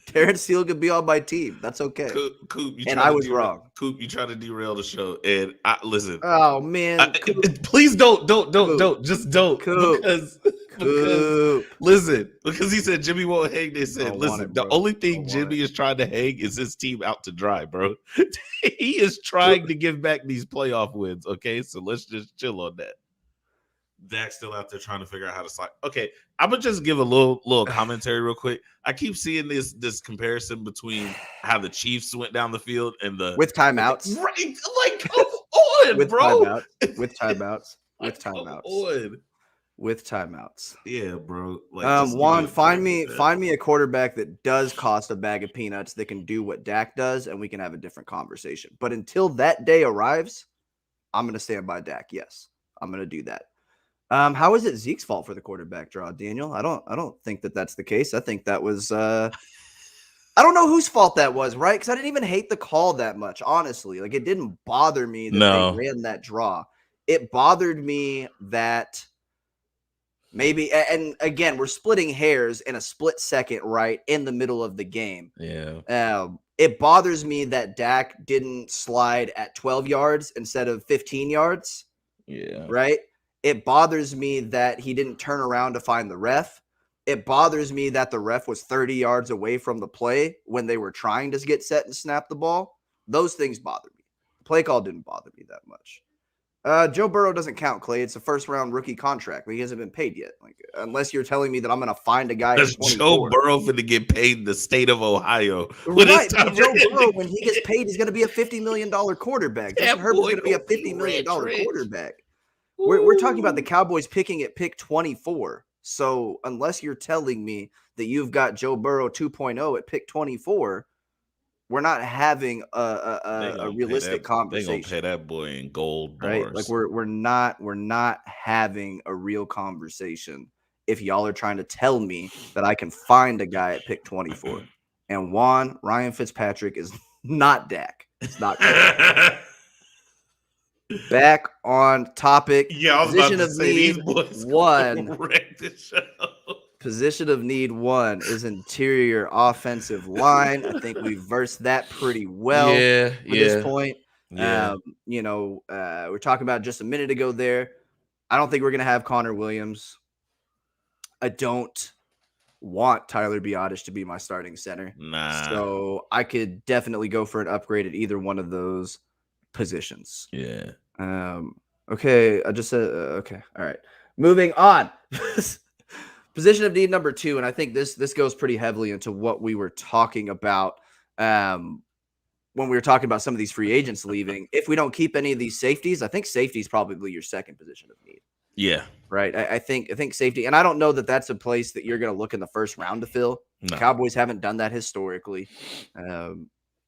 Terence Steele could be on my team. That's okay. Coop, I was wrong. Coop, you try to derail the show, and listen. Oh man, please don't, just don't. Coop. Because listen, because he said Jimmy won't hang. They said, listen, the only thing Jimmy is trying to hang is his team out to dry, bro. He is trying to give back these playoff wins. Okay, so let's just chill on that. Dak's still out there trying to figure out how to slide. Okay, I'm gonna just give a little commentary real quick. I keep seeing this comparison between how the Chiefs went down the field and with timeouts. Right, like come on, with bro. With timeouts. Yeah, bro. Like, Juan, find me a quarterback that does cost a bag of peanuts that can do what Dak does, and we can have a different conversation. But until that day arrives, I'm gonna stand by Dak. Yes, I'm gonna do that. How is it Zeke's fault for the quarterback draw, Daniel? I don't think that's the case. I think that was I don't know whose fault that was, right? Because I didn't even hate the call that much, honestly. Like, it didn't bother me that they ran that draw. It bothered me that maybe, and again, we're splitting hairs in a split second, right, in the middle of the game. Yeah. It bothers me that Dak didn't slide at 12 yards instead of 15 yards. Yeah. Right? It bothers me that he didn't turn around to find the ref. It bothers me that the ref was 30 yards away from the play when they were trying to get set and snap the ball. Those things bother me. The play call didn't bother me that much. Joe Burrow doesn't count, Clay. It's a first-round rookie contract. He hasn't been paid yet. Like, unless you're telling me that I'm going to find a guy. Does Joe Burrow finna get paid in the state of Ohio? Right, but Joe Burrow, when he gets paid, he's going to be a $50 million quarterback. Justin Herbert's going to be a $50 million quarterback. We're talking about the Cowboys picking at pick 24. So unless you're telling me that you've got Joe Burrow 2.0 at pick 24, we're not having a realistic conversation. They're gonna pay that boy in gold bars. Right? Like we're not having a real conversation if y'all are trying to tell me that I can find a guy at pick 24. And Ryan Fitzpatrick is not Dak. It's not Dak. Back on topic. Yeah, I was position about to say these boys wreck the show. Position of need 1 is interior offensive line. I think we versed that pretty well at this point. Yeah. We're talking about just a minute ago there. I don't think we're going to have Connor Williams. I don't want Tyler Biadasz to be my starting center. Nah. So I could definitely go for an upgrade at either one of those positions. Yeah. Okay. I just said, okay. All right. Moving on. Position of need number 2. And I think this goes pretty heavily into what we were talking about when we were talking about some of these free agents leaving, if we don't keep any of these safeties, I think safety is probably your second position of need. Yeah. Right. I think safety, and I don't know that that's a place that you're going to look in the first round to fill. No. Cowboys haven't done that historically.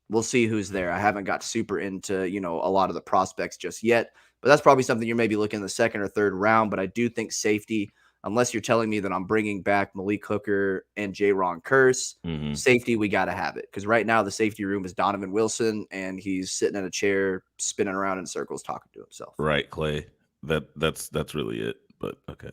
We'll see who's there. I haven't got super into, a lot of the prospects just yet, but that's probably something you're maybe looking in the second or third round. But I do think safety, unless you're telling me that I'm bringing back Malik Hooker and J-Ron Curse, safety, we got to have it. Because right now the safety room is Donovan Wilson, and he's sitting in a chair, spinning around in circles, talking to himself. Right, Clay. That's really it. But okay,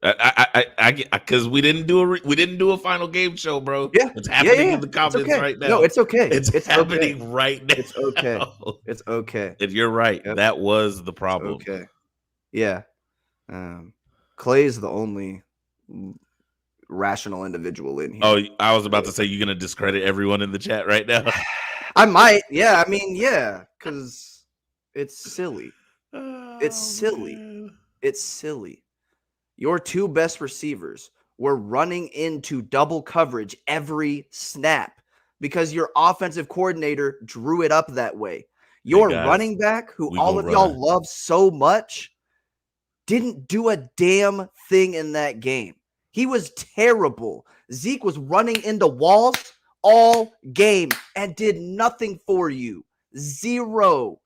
I because we didn't do a final game show, bro. Yeah, it's happening in the comments right now. No, it's okay. It's happening right now. It's okay. It's okay. And you're right. Yep. That was the problem. Okay. Yeah. Clay's the only rational individual in here. Oh, I was about to say you're gonna discredit everyone in the chat right now. I might. Yeah. I mean, yeah, because it's silly. It's silly. Man. It's silly. Your two best receivers were running into double coverage every snap because your offensive coordinator drew it up that way. Your running back, who all of y'all love so much, didn't do a damn thing in that game. He was terrible. Zeke was running into walls all game and did nothing for you. Zero.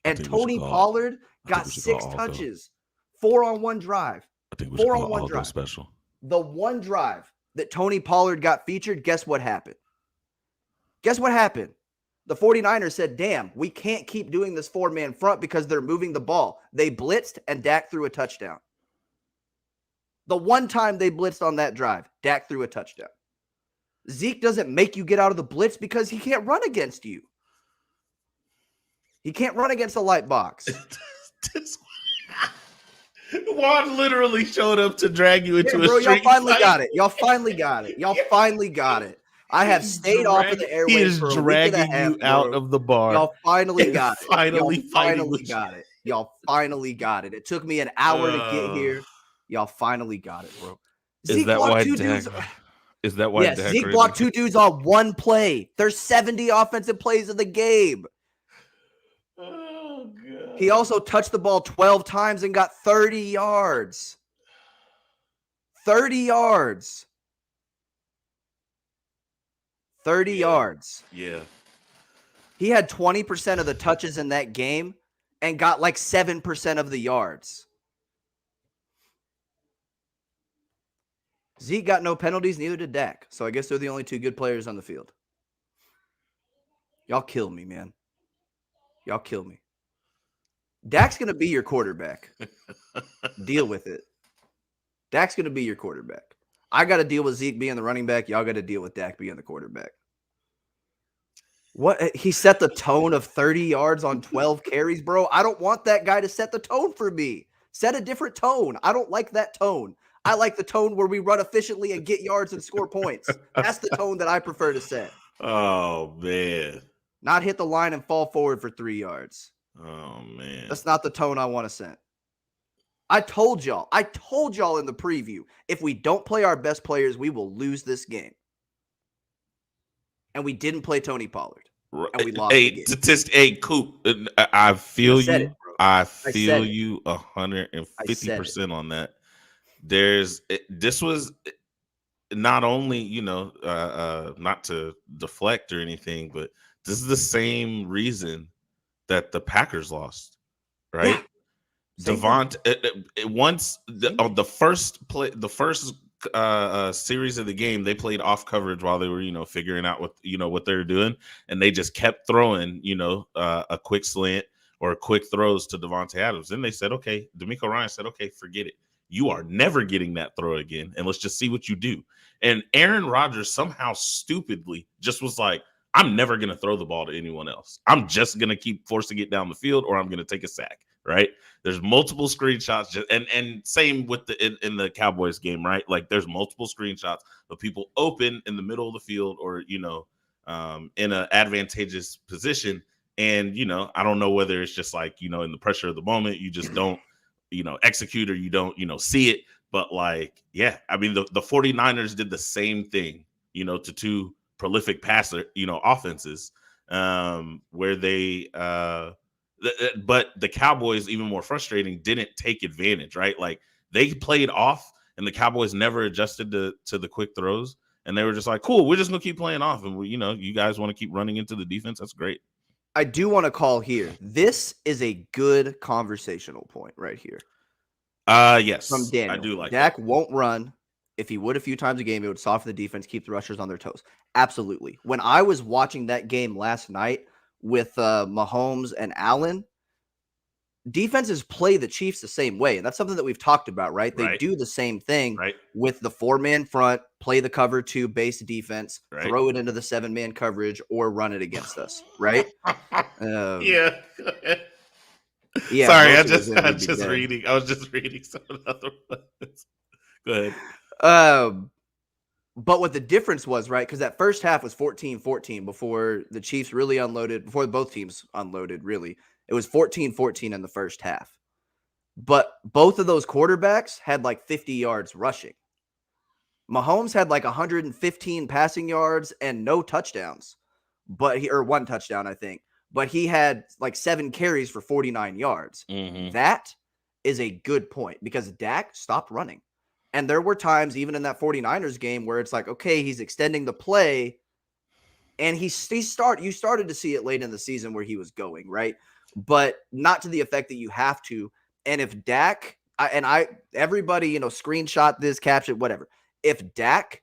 And Tony Pollard got 6 touches, 4 on one drive. I think we should call Aldo special. The one drive that Tony Pollard got featured, guess what happened? The 49ers said, damn, we can't keep doing this 4-man front because they're moving the ball. They blitzed, and Dak threw a touchdown. The one time they blitzed on that drive, Dak threw a touchdown. Zeke doesn't make you get out of the blitz because he can't run against you. He can't run against a light box. Juan literally showed up to drag you into a street Y'all finally got it. I have stayed off of the airwaves. He is dragging you out of the bar. Y'all finally got it. Y'all finally got it. It took me an hour to get here. Y'all finally got it, bro. Is that why Zeke blocked 2 dudes on one play? There's 70 offensive plays in the game. Oh, God. He also touched the ball 12 times and got 30 yards. 30 yards. 30 yards. Yeah. He had 20% of the touches in that game and got like 7% of the yards. Zeke got no penalties, neither did Dak. So I guess they're the only 2 good players on the field. Y'all kill me, man. Y'all kill me. Dak's going to be your quarterback. Deal with it. Dak's going to be your quarterback. I got to deal with Zeke being the running back. Y'all got to deal with Dak being the quarterback. What? He set the tone of 30 yards on 12 carries, bro. I don't want that guy to set the tone for me. Set a different tone. I don't like that tone. I like the tone where we run efficiently and get yards and score points. That's the tone that I prefer to set. Oh, man. Not hit the line and fall forward for 3 yards. Oh, man. That's not the tone I want to set. I told y'all in the preview, if we don't play our best players, we will lose this game. And we didn't play Tony Pollard. And we lost the game. Coop, I feel you. I feel you 150% on that. This was not only, not to deflect or anything, but this is the same reason that the Packers lost, right? Yeah. Devontae, the first series of the game, they played off coverage while they were, figuring out what they were doing, and they just kept throwing, a quick slant or quick throws to Devontae Adams. Then they said, okay, D'Amico Ryan said, okay, forget it. You are never getting that throw again, and let's just see what you do. And Aaron Rodgers somehow stupidly just was like, I'm never going to throw the ball to anyone else. I'm just going to keep forcing it down the field, or I'm going to take a sack, right? There's multiple screenshots, and same with in the Cowboys game, right? Like there's multiple screenshots of people open in the middle of the field or, in an advantageous position. And, I don't know whether it's just like, in the pressure of the moment, you just don't, execute, or you don't, see it. But like, yeah, I mean, the 49ers did the same thing, to 2 prolific passer, offenses, where they but the Cowboys, even more frustrating, didn't take advantage, right? Like they played off and the Cowboys never adjusted to the quick throws. And they were just like, cool, we're just going to keep playing off. And you guys want to keep running into the defense. That's great. I do want to call here. This is a good conversational point right here. Yes. From Daniel. I do like Dak that. won't run. If he would a few times a game, it would soften the defense, keep the rushers on their toes. Absolutely. When I was watching that game last night with Mahomes and Allen, defenses play the Chiefs the same way. And that's something that we've talked about, right? They do the same thing with the 4-man front, play the cover 2 base defense, throw it into the 7-man coverage, or run it against us, right? Yeah. Yeah. Sorry, I was just reading some of the other ones. Go ahead. But what the difference was, right? Because that first half was 14-14 before the Chiefs really unloaded, before both teams unloaded, really. It was 14-14 in the first half. But both of those quarterbacks had like 50 yards rushing. Mahomes had like 115 passing yards and no touchdowns. Or 1 touchdown, I think. But he had like 7 carries for 49 yards. Mm-hmm. That is a good point because Dak stopped running. And there were times, even in that 49ers game, where it's like, okay, he's extending the play. And you started to see it late in the season where he was going, right? But not to the effect that you have to. And if Dak, everybody, screenshot this, caption, whatever. If Dak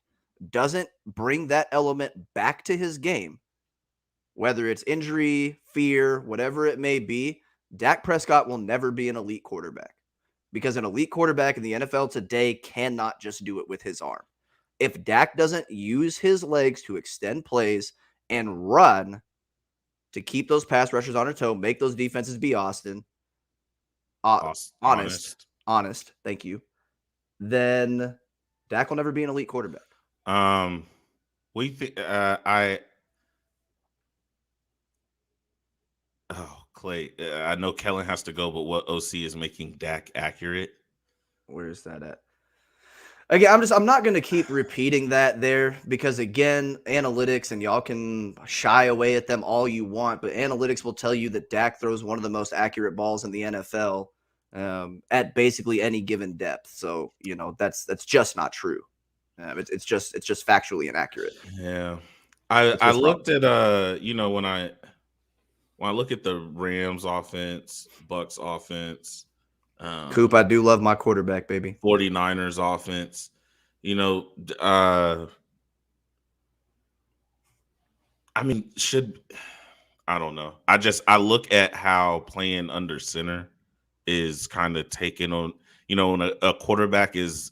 doesn't bring that element back to his game, whether it's injury, fear, whatever it may be, Dak Prescott will never be an elite quarterback. Because an elite quarterback in the NFL today cannot just do it with his arm. If Dak doesn't use his legs to extend plays and run to keep those pass rushers on their toe, make those defenses be honest, thank you, then Dak will never be an elite quarterback. Clay, I know Kellen has to go, but what OC is making Dak accurate? Where is that at? Again, I'm not going to keep repeating that there because, again, analytics, and y'all can shy away at them all you want, but analytics will tell you that Dak throws one of the most accurate balls in the NFL at basically any given depth. So, that's just not true. It's just factually inaccurate. Yeah. I looked at, when I look at the Rams offense, Bucks offense, Coop, I do love my quarterback, baby. 49ers offense, I don't know. I look at how playing under center is kind of taken on, when a quarterback is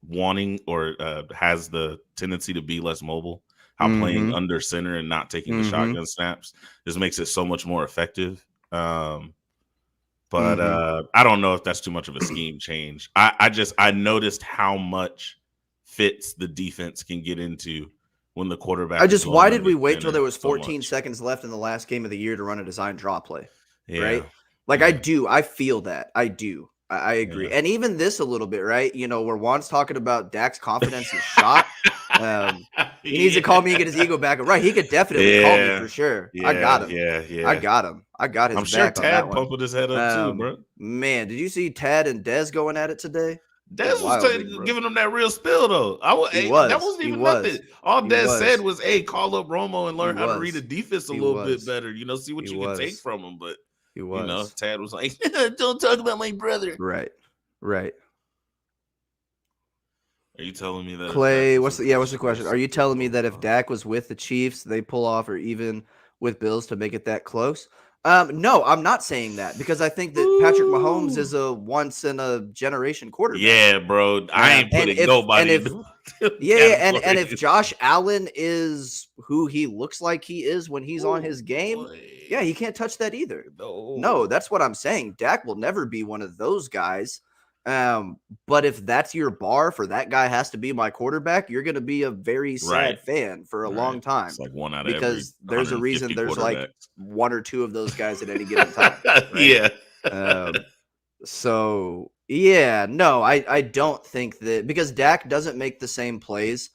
wanting or has the tendency to be less mobile. How playing under center and not taking the shotgun snaps just makes it so much more effective. But I don't know if that's too much of a scheme change. I noticed how much fits the defense can get into when the quarterback. Why did we wait till there was 14 seconds left in the last game of the year to run a design draw play? Yeah. Right? Like I feel that. I do. I agree. Yeah. And even this a little bit, right? Where Juan's talking about Dak's confidence is shot. He needs to call me and get his ego back. Right. He could definitely call me for sure. Yeah, I got him. Yeah. I got him. I got his back. I'm sure Tad pumped his head up too, bro. Man, did you see Tad and Dez going at it today? Dez was giving him that real spill, though. That wasn't even nothing. All Dez said was, hey, call up Romo and learn how to read the defense a little bit better. See what you can take from him. But he was. Tad was like, don't talk about my brother. Right. Are you telling me that Clay? What's the question? Are you telling me that if Dak was with the Chiefs, they pull off, or even with Bills to make it that close? No, I'm not saying that because I think that Patrick Mahomes is a once in a generation quarterback. Yeah, bro. I ain't putting nobody. And if Josh Allen is who he looks like he is when he's on his game, yeah, he can't touch that either. No, that's what I'm saying. Dak will never be one of those guys. But if that's your bar for that guy has to be my quarterback, you're going to be a very sad fan for a long time. It's like one out of because there's a reason there's like one or two of those guys at any given time. Yeah. So yeah, no, I don't think that because Dak doesn't make the same plays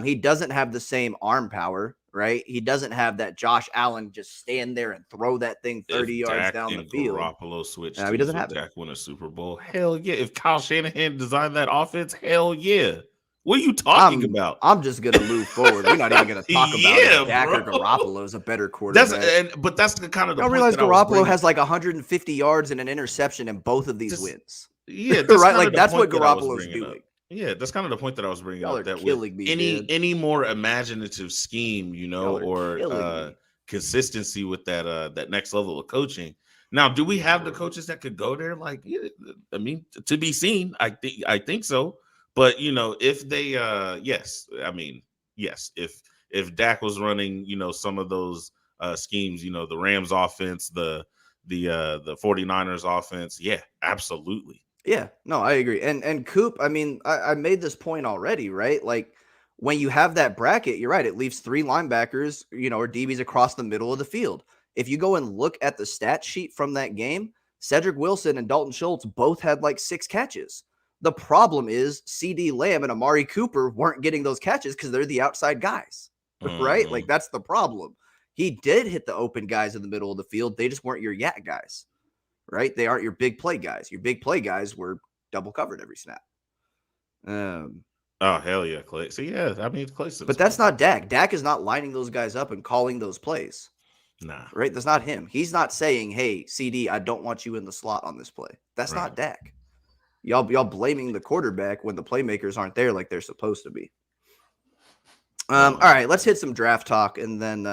He doesn't have the same arm power, right? He doesn't have that Josh Allen just stand there and throw that thing 30 yards down the field. Garoppolo switched he doesn't have Dak win a Super Bowl. Hell yeah. If Kyle Shanahan designed that offense, hell yeah. What are you talking about? I'm just going to move forward. We're not even going to talk about if Dak or Garoppolo is a better quarterback. But that's the kind of the I realize Garoppolo has like 150 yards and an interception in both of these wins. Yeah, right. Like that's what Garoppolo's doing. Yeah, that's kind of the point that I was bringing up. That with me, any more imaginative scheme, or consistency with that next level of coaching. Now, do we have the coaches that could go there? Like, I mean, to be seen. I think so. But if they, yes, I mean, yes, if Dak was running, some of those schemes, the Rams offense, the 49ers offense, yeah, absolutely. Yeah, no, I agree. And Coop, I mean, I made this point already, right? Like when you have that bracket, you're right. It leaves 3 linebackers, or DBs across the middle of the field. If you go and look at the stat sheet from that game, Cedric Wilson and Dalton Schultz both had like 6 catches. The problem is CeeDee Lamb and Amari Cooper weren't getting those catches because they're the outside guys, right? Like that's the problem. He did hit the open guys in the middle of the field. They just weren't your yak guys, right? They aren't your big play guys. Your big play guys were double covered every snap. Oh, hell yeah, Clay. So yeah, I mean, Clay. But that's not Dak. Dak is not lining those guys up and calling those plays. Nah. Right? That's not him. He's not saying, hey, CD, I don't want you in the slot on this play. That's not Dak. Y'all blaming the quarterback when the playmakers aren't there like they're supposed to be. All right, let's hit some draft talk and then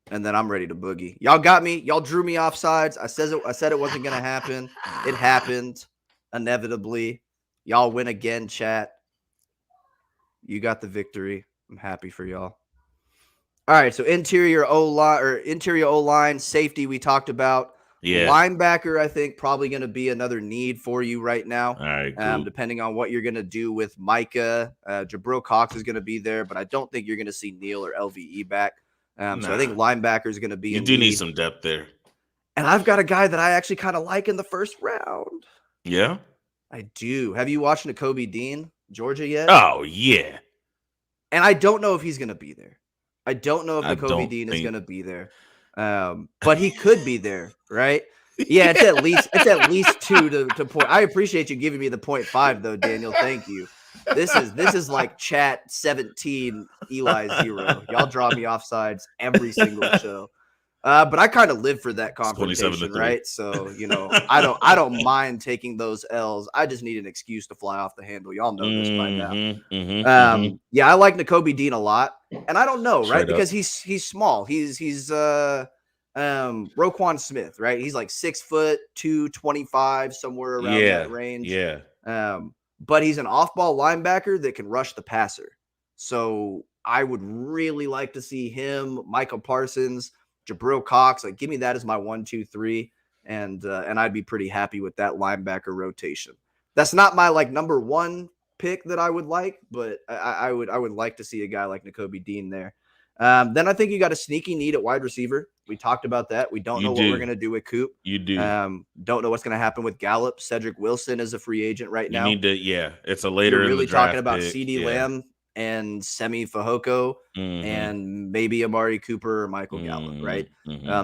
I'm ready to boogie. Y'all got me. Y'all drew me off sides. I said it wasn't gonna happen. It happened inevitably. Y'all win again, chat. You got the victory. I'm happy for y'all. All right, so interior O-line, safety we talked about. Yeah. Linebacker, I think, probably going to be another need for you right now. All right, cool. Depending on what you're going to do with Micah. Jabril Cox is going to be there, but I don't think you're going to see Neal or LVE back. So I think linebacker is going to be You do need some depth there. And I've got a guy that I actually kind of like in the first round. Yeah? I do. Have you watched Nakobe Dean, Georgia, yet? Oh, yeah. And I don't know if he's going to be there. I don't know if Nakobe Dean is going to be there. But he could be there, right? Yeah, it's at least 2 to point. I appreciate you giving me the 0.5 though, Daniel. Thank you. This is like chat 17 Eli 0. Y'all draw me off sides every single show. But I kind of live for that confrontation, right? So, I don't mind taking those L's. I just need an excuse to fly off the handle. Y'all know this by now. Yeah, I like Nakobe Dean a lot. And I don't know, right? Because he's small. He's Roquan Smith, right? He's like 6 foot, 225, somewhere around that range. Yeah. But he's an off-ball linebacker that can rush the passer. So I would really like to see him, Michael Parsons, Jabril Cox. Like, give me that as my 1, 2, 3, and I'd be pretty happy with that linebacker rotation. That's not my like number 1 pick that I would like, but I would like to see a guy like Nakobe Dean there. Then I think you got a sneaky need at wide receiver. We talked about that. We don't know what we're going to do with Coop. You do. Don't know what's going to happen with Gallup. Cedric Wilson is a free agent right now. You need to, it's a later You're in really the draft talking about pick. CeeDee Lamb and Semi Fehoko and maybe Amari Cooper or Michael Gallup, right?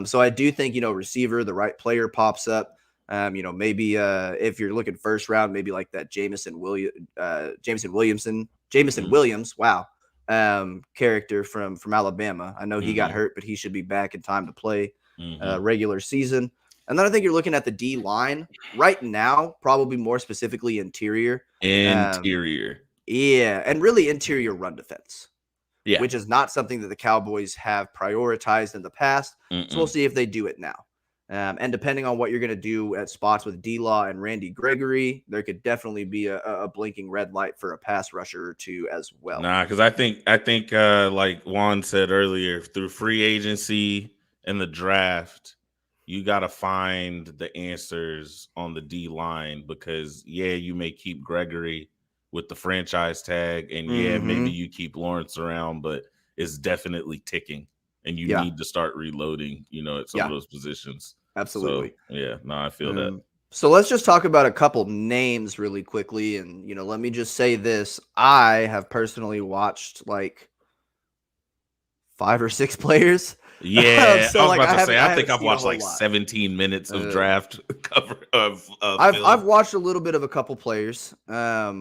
So I do think, receiver, the right player pops up. Maybe if you're looking first round, maybe like that Jameson Williams. Wow. Character from Alabama. I know he got hurt, but he should be back in time to play regular season. And then I think you're looking at the D line right now, probably more specifically interior. Yeah, and really interior run defense. Yeah, which is not something that the Cowboys have prioritized in the past. So we'll see if they do it now. And depending on what you're going to do at spots with D-Law and Randy Gregory, there could definitely be a blinking red light for a pass rusher or 2 as well. Nah, because I think like Juan said earlier, through free agency and the draft, you got to find the answers on the D line because, you may keep Gregory with the franchise tag and, maybe you keep Lawrence around, but it's definitely ticking. And you need to start reloading, at some of those positions. Absolutely. So, I feel that. So let's just talk about a couple names really quickly. And, let me just say this. I have personally watched like 5 or 6 players. Yeah, So I was like about to say, I think haven't I've seen a watched whole like lot. 17 minutes of draft cover of I've film. watched a little bit of a couple players, but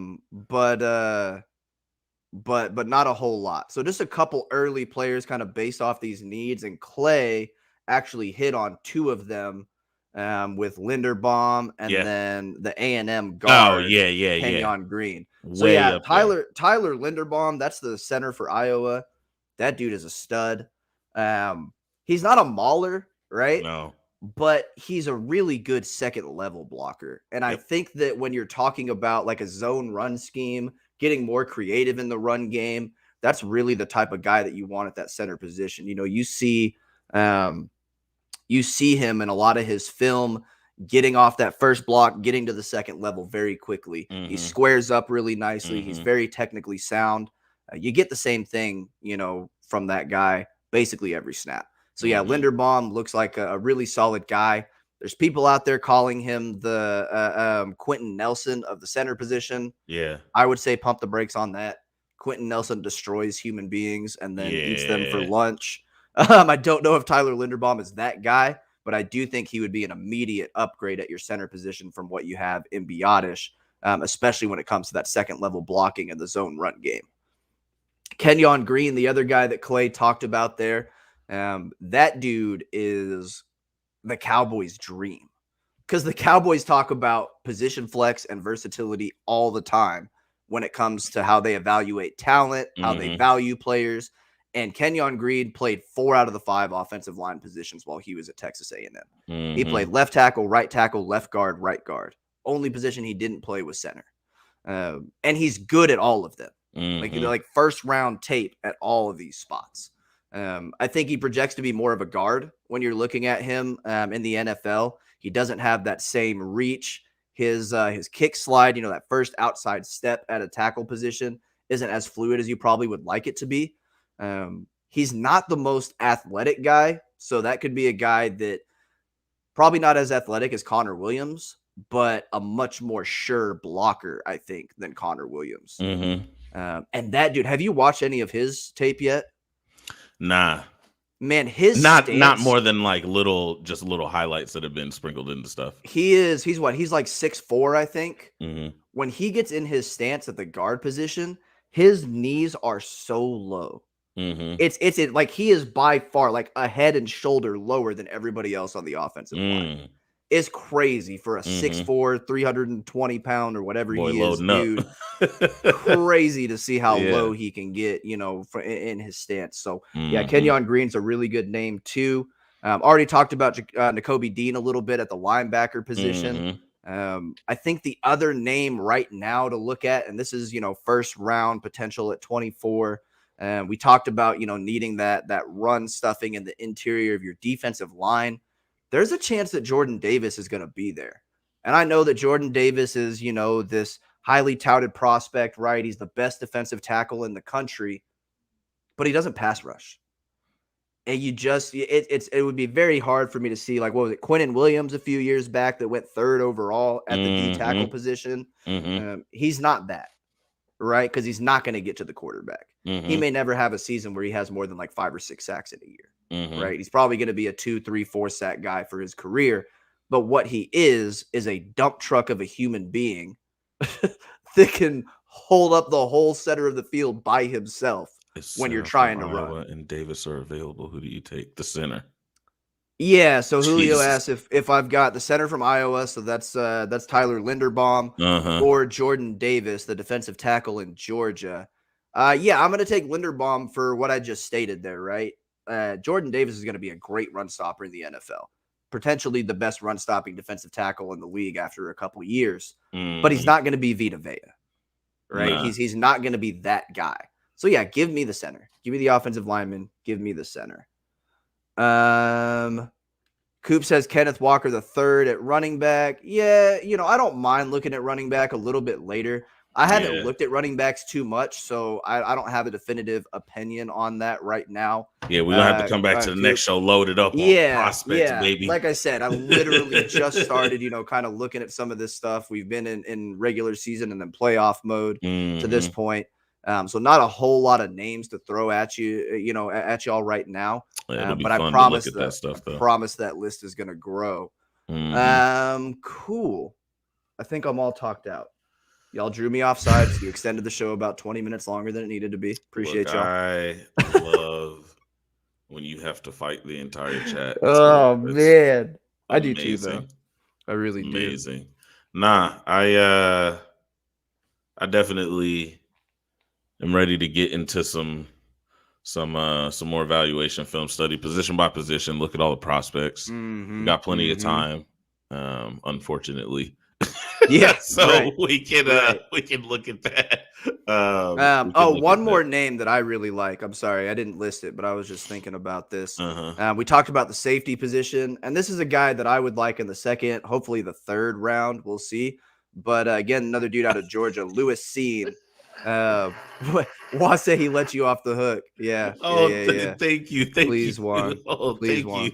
not a whole lot. So just a couple early players kind of based off these needs, and Clay actually hit on 2 of them, with Linderbaum and then the A&M guard, Kenyon Green. So Way yeah, up there. Tyler Linderbaum, that's the center for Iowa. That dude is a stud. He's not a mauler, right? No. But he's a really good second level blocker. And I think that when you're talking about like a zone run scheme, getting more creative in the run game, that's really the type of guy that you want at that center position. You see him in a lot of his film getting off that first block, getting to the second level very quickly. He squares up really nicely. He's very technically sound. You get the same thing, from that guy basically every snap. So yeah, Linderbaum looks like a really solid guy. There's people out there calling him the Quentin Nelson of the center position. Yeah. I would say pump the brakes on that. Quentin Nelson destroys human beings and then eats them for lunch. I don't know if Tyler Linderbaum is that guy, but I do think he would be an immediate upgrade at your center position from what you have in Biotish, especially when it comes to that second level blocking and the zone run game. Kenyon Green, the other guy that Clay talked about there, that dude is the Cowboys' dream, because the Cowboys talk about position flex and versatility all the time when it comes to how they evaluate talent, how they value players. And Kenyon Green played 4 out of the 5 offensive line positions while he was at Texas A&M. He played left tackle, left guard, right guard. Only position he didn't play was center. And he's good at all of them. Like first round tape at all of these spots. I think he projects to be more of a guard when you're looking at him in the NFL. He doesn't have that same reach. His kick slide, that first outside step at a tackle position isn't as fluid as you probably would like it to be. He's not the most athletic guy, so that could be a guy that probably not as athletic as Connor Williams, but a much more sure blocker, I think, than Connor Williams. And that dude, have you watched any of his tape yet? Nah. Man, his not more than like little highlights that have been sprinkled into stuff. He's like 6'4", I think. When he gets in his stance at the guard position, his knees are so low. It's like he is by far like a head and shoulder lower than everybody else on the offensive line. It's crazy for a 6'4", 320-pound or whatever he is, dude. Crazy to see how low he can get, in his stance. So, yeah, Kenyon Green's a really good name, too. Already talked about Nakobe Dean a little bit at the linebacker position. I think the other name right now to look at, and this is, first round potential at 24. We talked about, needing that run stuffing in the interior of your defensive line. There's a chance that Jordan Davis is going to be there. And I know that Jordan Davis is, this highly touted prospect, right? He's the best defensive tackle in the country, but he doesn't pass rush. And it would be very hard for me to see, like, what was it, Quinnen Williams a few years back that went 3rd overall at the D tackle position. He's not that, right? Because he's not going to get to the quarterback. He may never have a season where he has more than like 5 or 6 sacks in a year, right? He's probably going to be a 2, 3, 4 sack guy for his career. But what he is a dump truck of a human being that can hold up the whole center of the field by himself when you're trying to run. And Davis are available. Who do you take? The center. Yeah, so Julio asked if I've got the center from Iowa, so that's Tyler Linderbaum, or Jordan Davis, the defensive tackle in Georgia. Yeah, I'm going to take Linderbaum for what I just stated there, right? Jordan Davis is going to be a great run stopper in the NFL. Potentially the best run-stopping defensive tackle in the league after a couple years. But he's not going to be Vita Vea, right? Nah. He's not going to be that guy. So, yeah, give me the center. Give me the offensive lineman. Give me the center. Coop says Kenneth Walker the third at running back. Yeah, I don't mind looking at running back a little bit later. I haven't looked at running backs too much, so I don't have a definitive opinion on that right now. Yeah, we're going to have to come back to the next show loaded up on prospects, baby. Like I said, I literally just started, kind of looking at some of this stuff. We've been in regular season and then playoff mode to this point. So not a whole lot of names to throw at you, at y'all right now. But I promise that list is going to grow. Cool. I think I'm all talked out. Y'all drew me off sides. You extended the show about 20 minutes longer than it needed to be. Appreciate y'all. I love when you have to fight the entire chat. Oh, man. I do too, though. I really do. Amazing. Nah, I definitely am ready to get into some more evaluation film study, position by position, look at all the prospects. Got plenty of time, unfortunately. Yeah, so we can look at that. One more name that I really like. I'm sorry, I didn't list it, but I was just thinking about this. We talked about the safety position, and this is a guy that I would like in the second, hopefully the third round. We'll see. But again, another dude out of Georgia, Lewis Seen. Wase, he let you off the hook. Yeah. Yeah. Thank you. Please, Juan. Oh, please, thank Juan. you.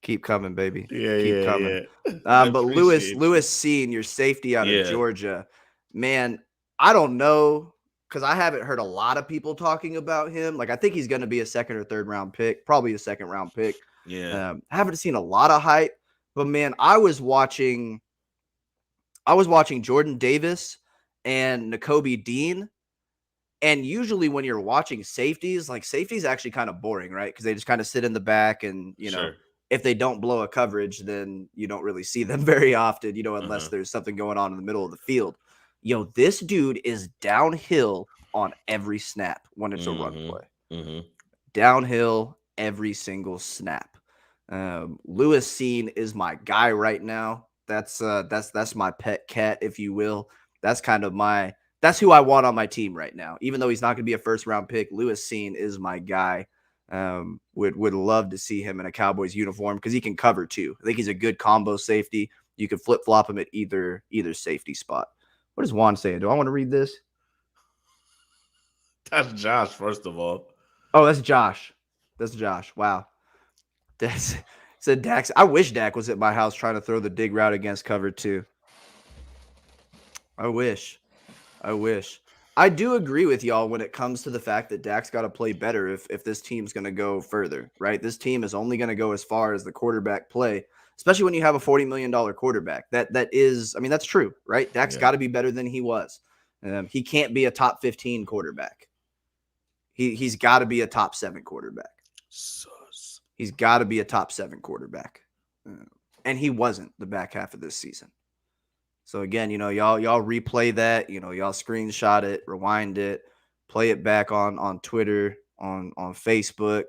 Keep coming, baby. Keep coming. But Lewis Seen, your safety out of Georgia, man, I don't know, because I haven't heard a lot of people talking about him. Like, I think he's going to be a second or third round pick, probably a second round pick. Yeah. Haven't seen a lot of hype, but man, I was watching Jordan Davis and Nakobe Dean. And usually when you're watching safeties, like safeties actually kind of boring, right? Because they just kind of sit in the back and, Sure. If they don't blow a coverage, then you don't really see them very often, unless there's something going on in the middle of the field. This dude is downhill on every snap when it's a run play. Downhill every single snap. Lewis Seen is my guy right now. That's my pet cat, if you will. That's that's who I want on my team right now. Even though he's not going to be a first round pick, Lewis Seen is my guy. Would love to see him in a Cowboys uniform because he can cover too. I think he's a good combo safety. You could flip flop him at either safety spot. What is Juan saying? Do I want to read this? That's Josh, first of all. Oh, that's Josh. Wow. Said Dax. I wish Dak was at my house trying to throw the dig route against cover 2. I wish. I do agree with y'all when it comes to the fact that Dak's got to play better if this team's going to go further, right? This team is only going to go as far as the quarterback play, especially when you have a $40 million quarterback. That is, that's true, right? Dak's got to be better than he was. He can't be a top 15 quarterback. He's got to be a top 7 quarterback. He's got to be a top 7 quarterback. And he wasn't the back half of this season. So again, y'all replay that, y'all screenshot it, rewind it, play it back on Twitter, on Facebook.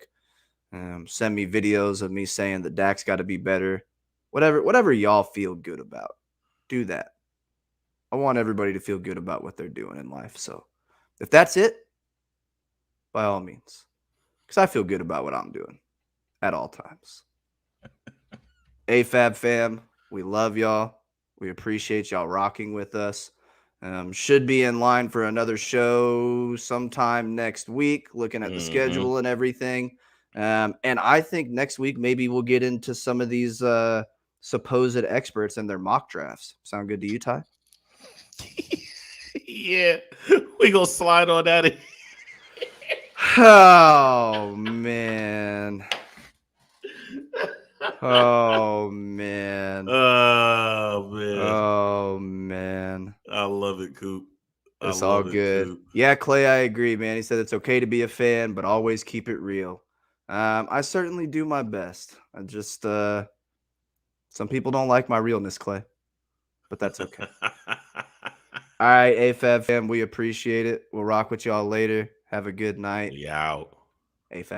Send me videos of me saying that Dak's got to be better. Whatever y'all feel good about, do that. I want everybody to feel good about what they're doing in life. So if that's it, by all means, because I feel good about what I'm doing at all times. AFAB fam, we love y'all. We appreciate y'all rocking with us. Should be in line for another show sometime next week, looking at the schedule and everything. And I think next week maybe we'll get into some of these supposed experts and their mock drafts. Sound good to you, Ty? Yeah, we gonna slide on that. Oh man. Oh man. Oh man. I love it, Coop. It's all good. Coop. Yeah, Clay, I agree, man. He said it's okay to be a fan, but always keep it real. I certainly do my best. I just some people don't like my realness, Clay. But that's okay. All right, AFAB fam, we appreciate it. We'll rock with y'all later. Have a good night. We out. AFAB.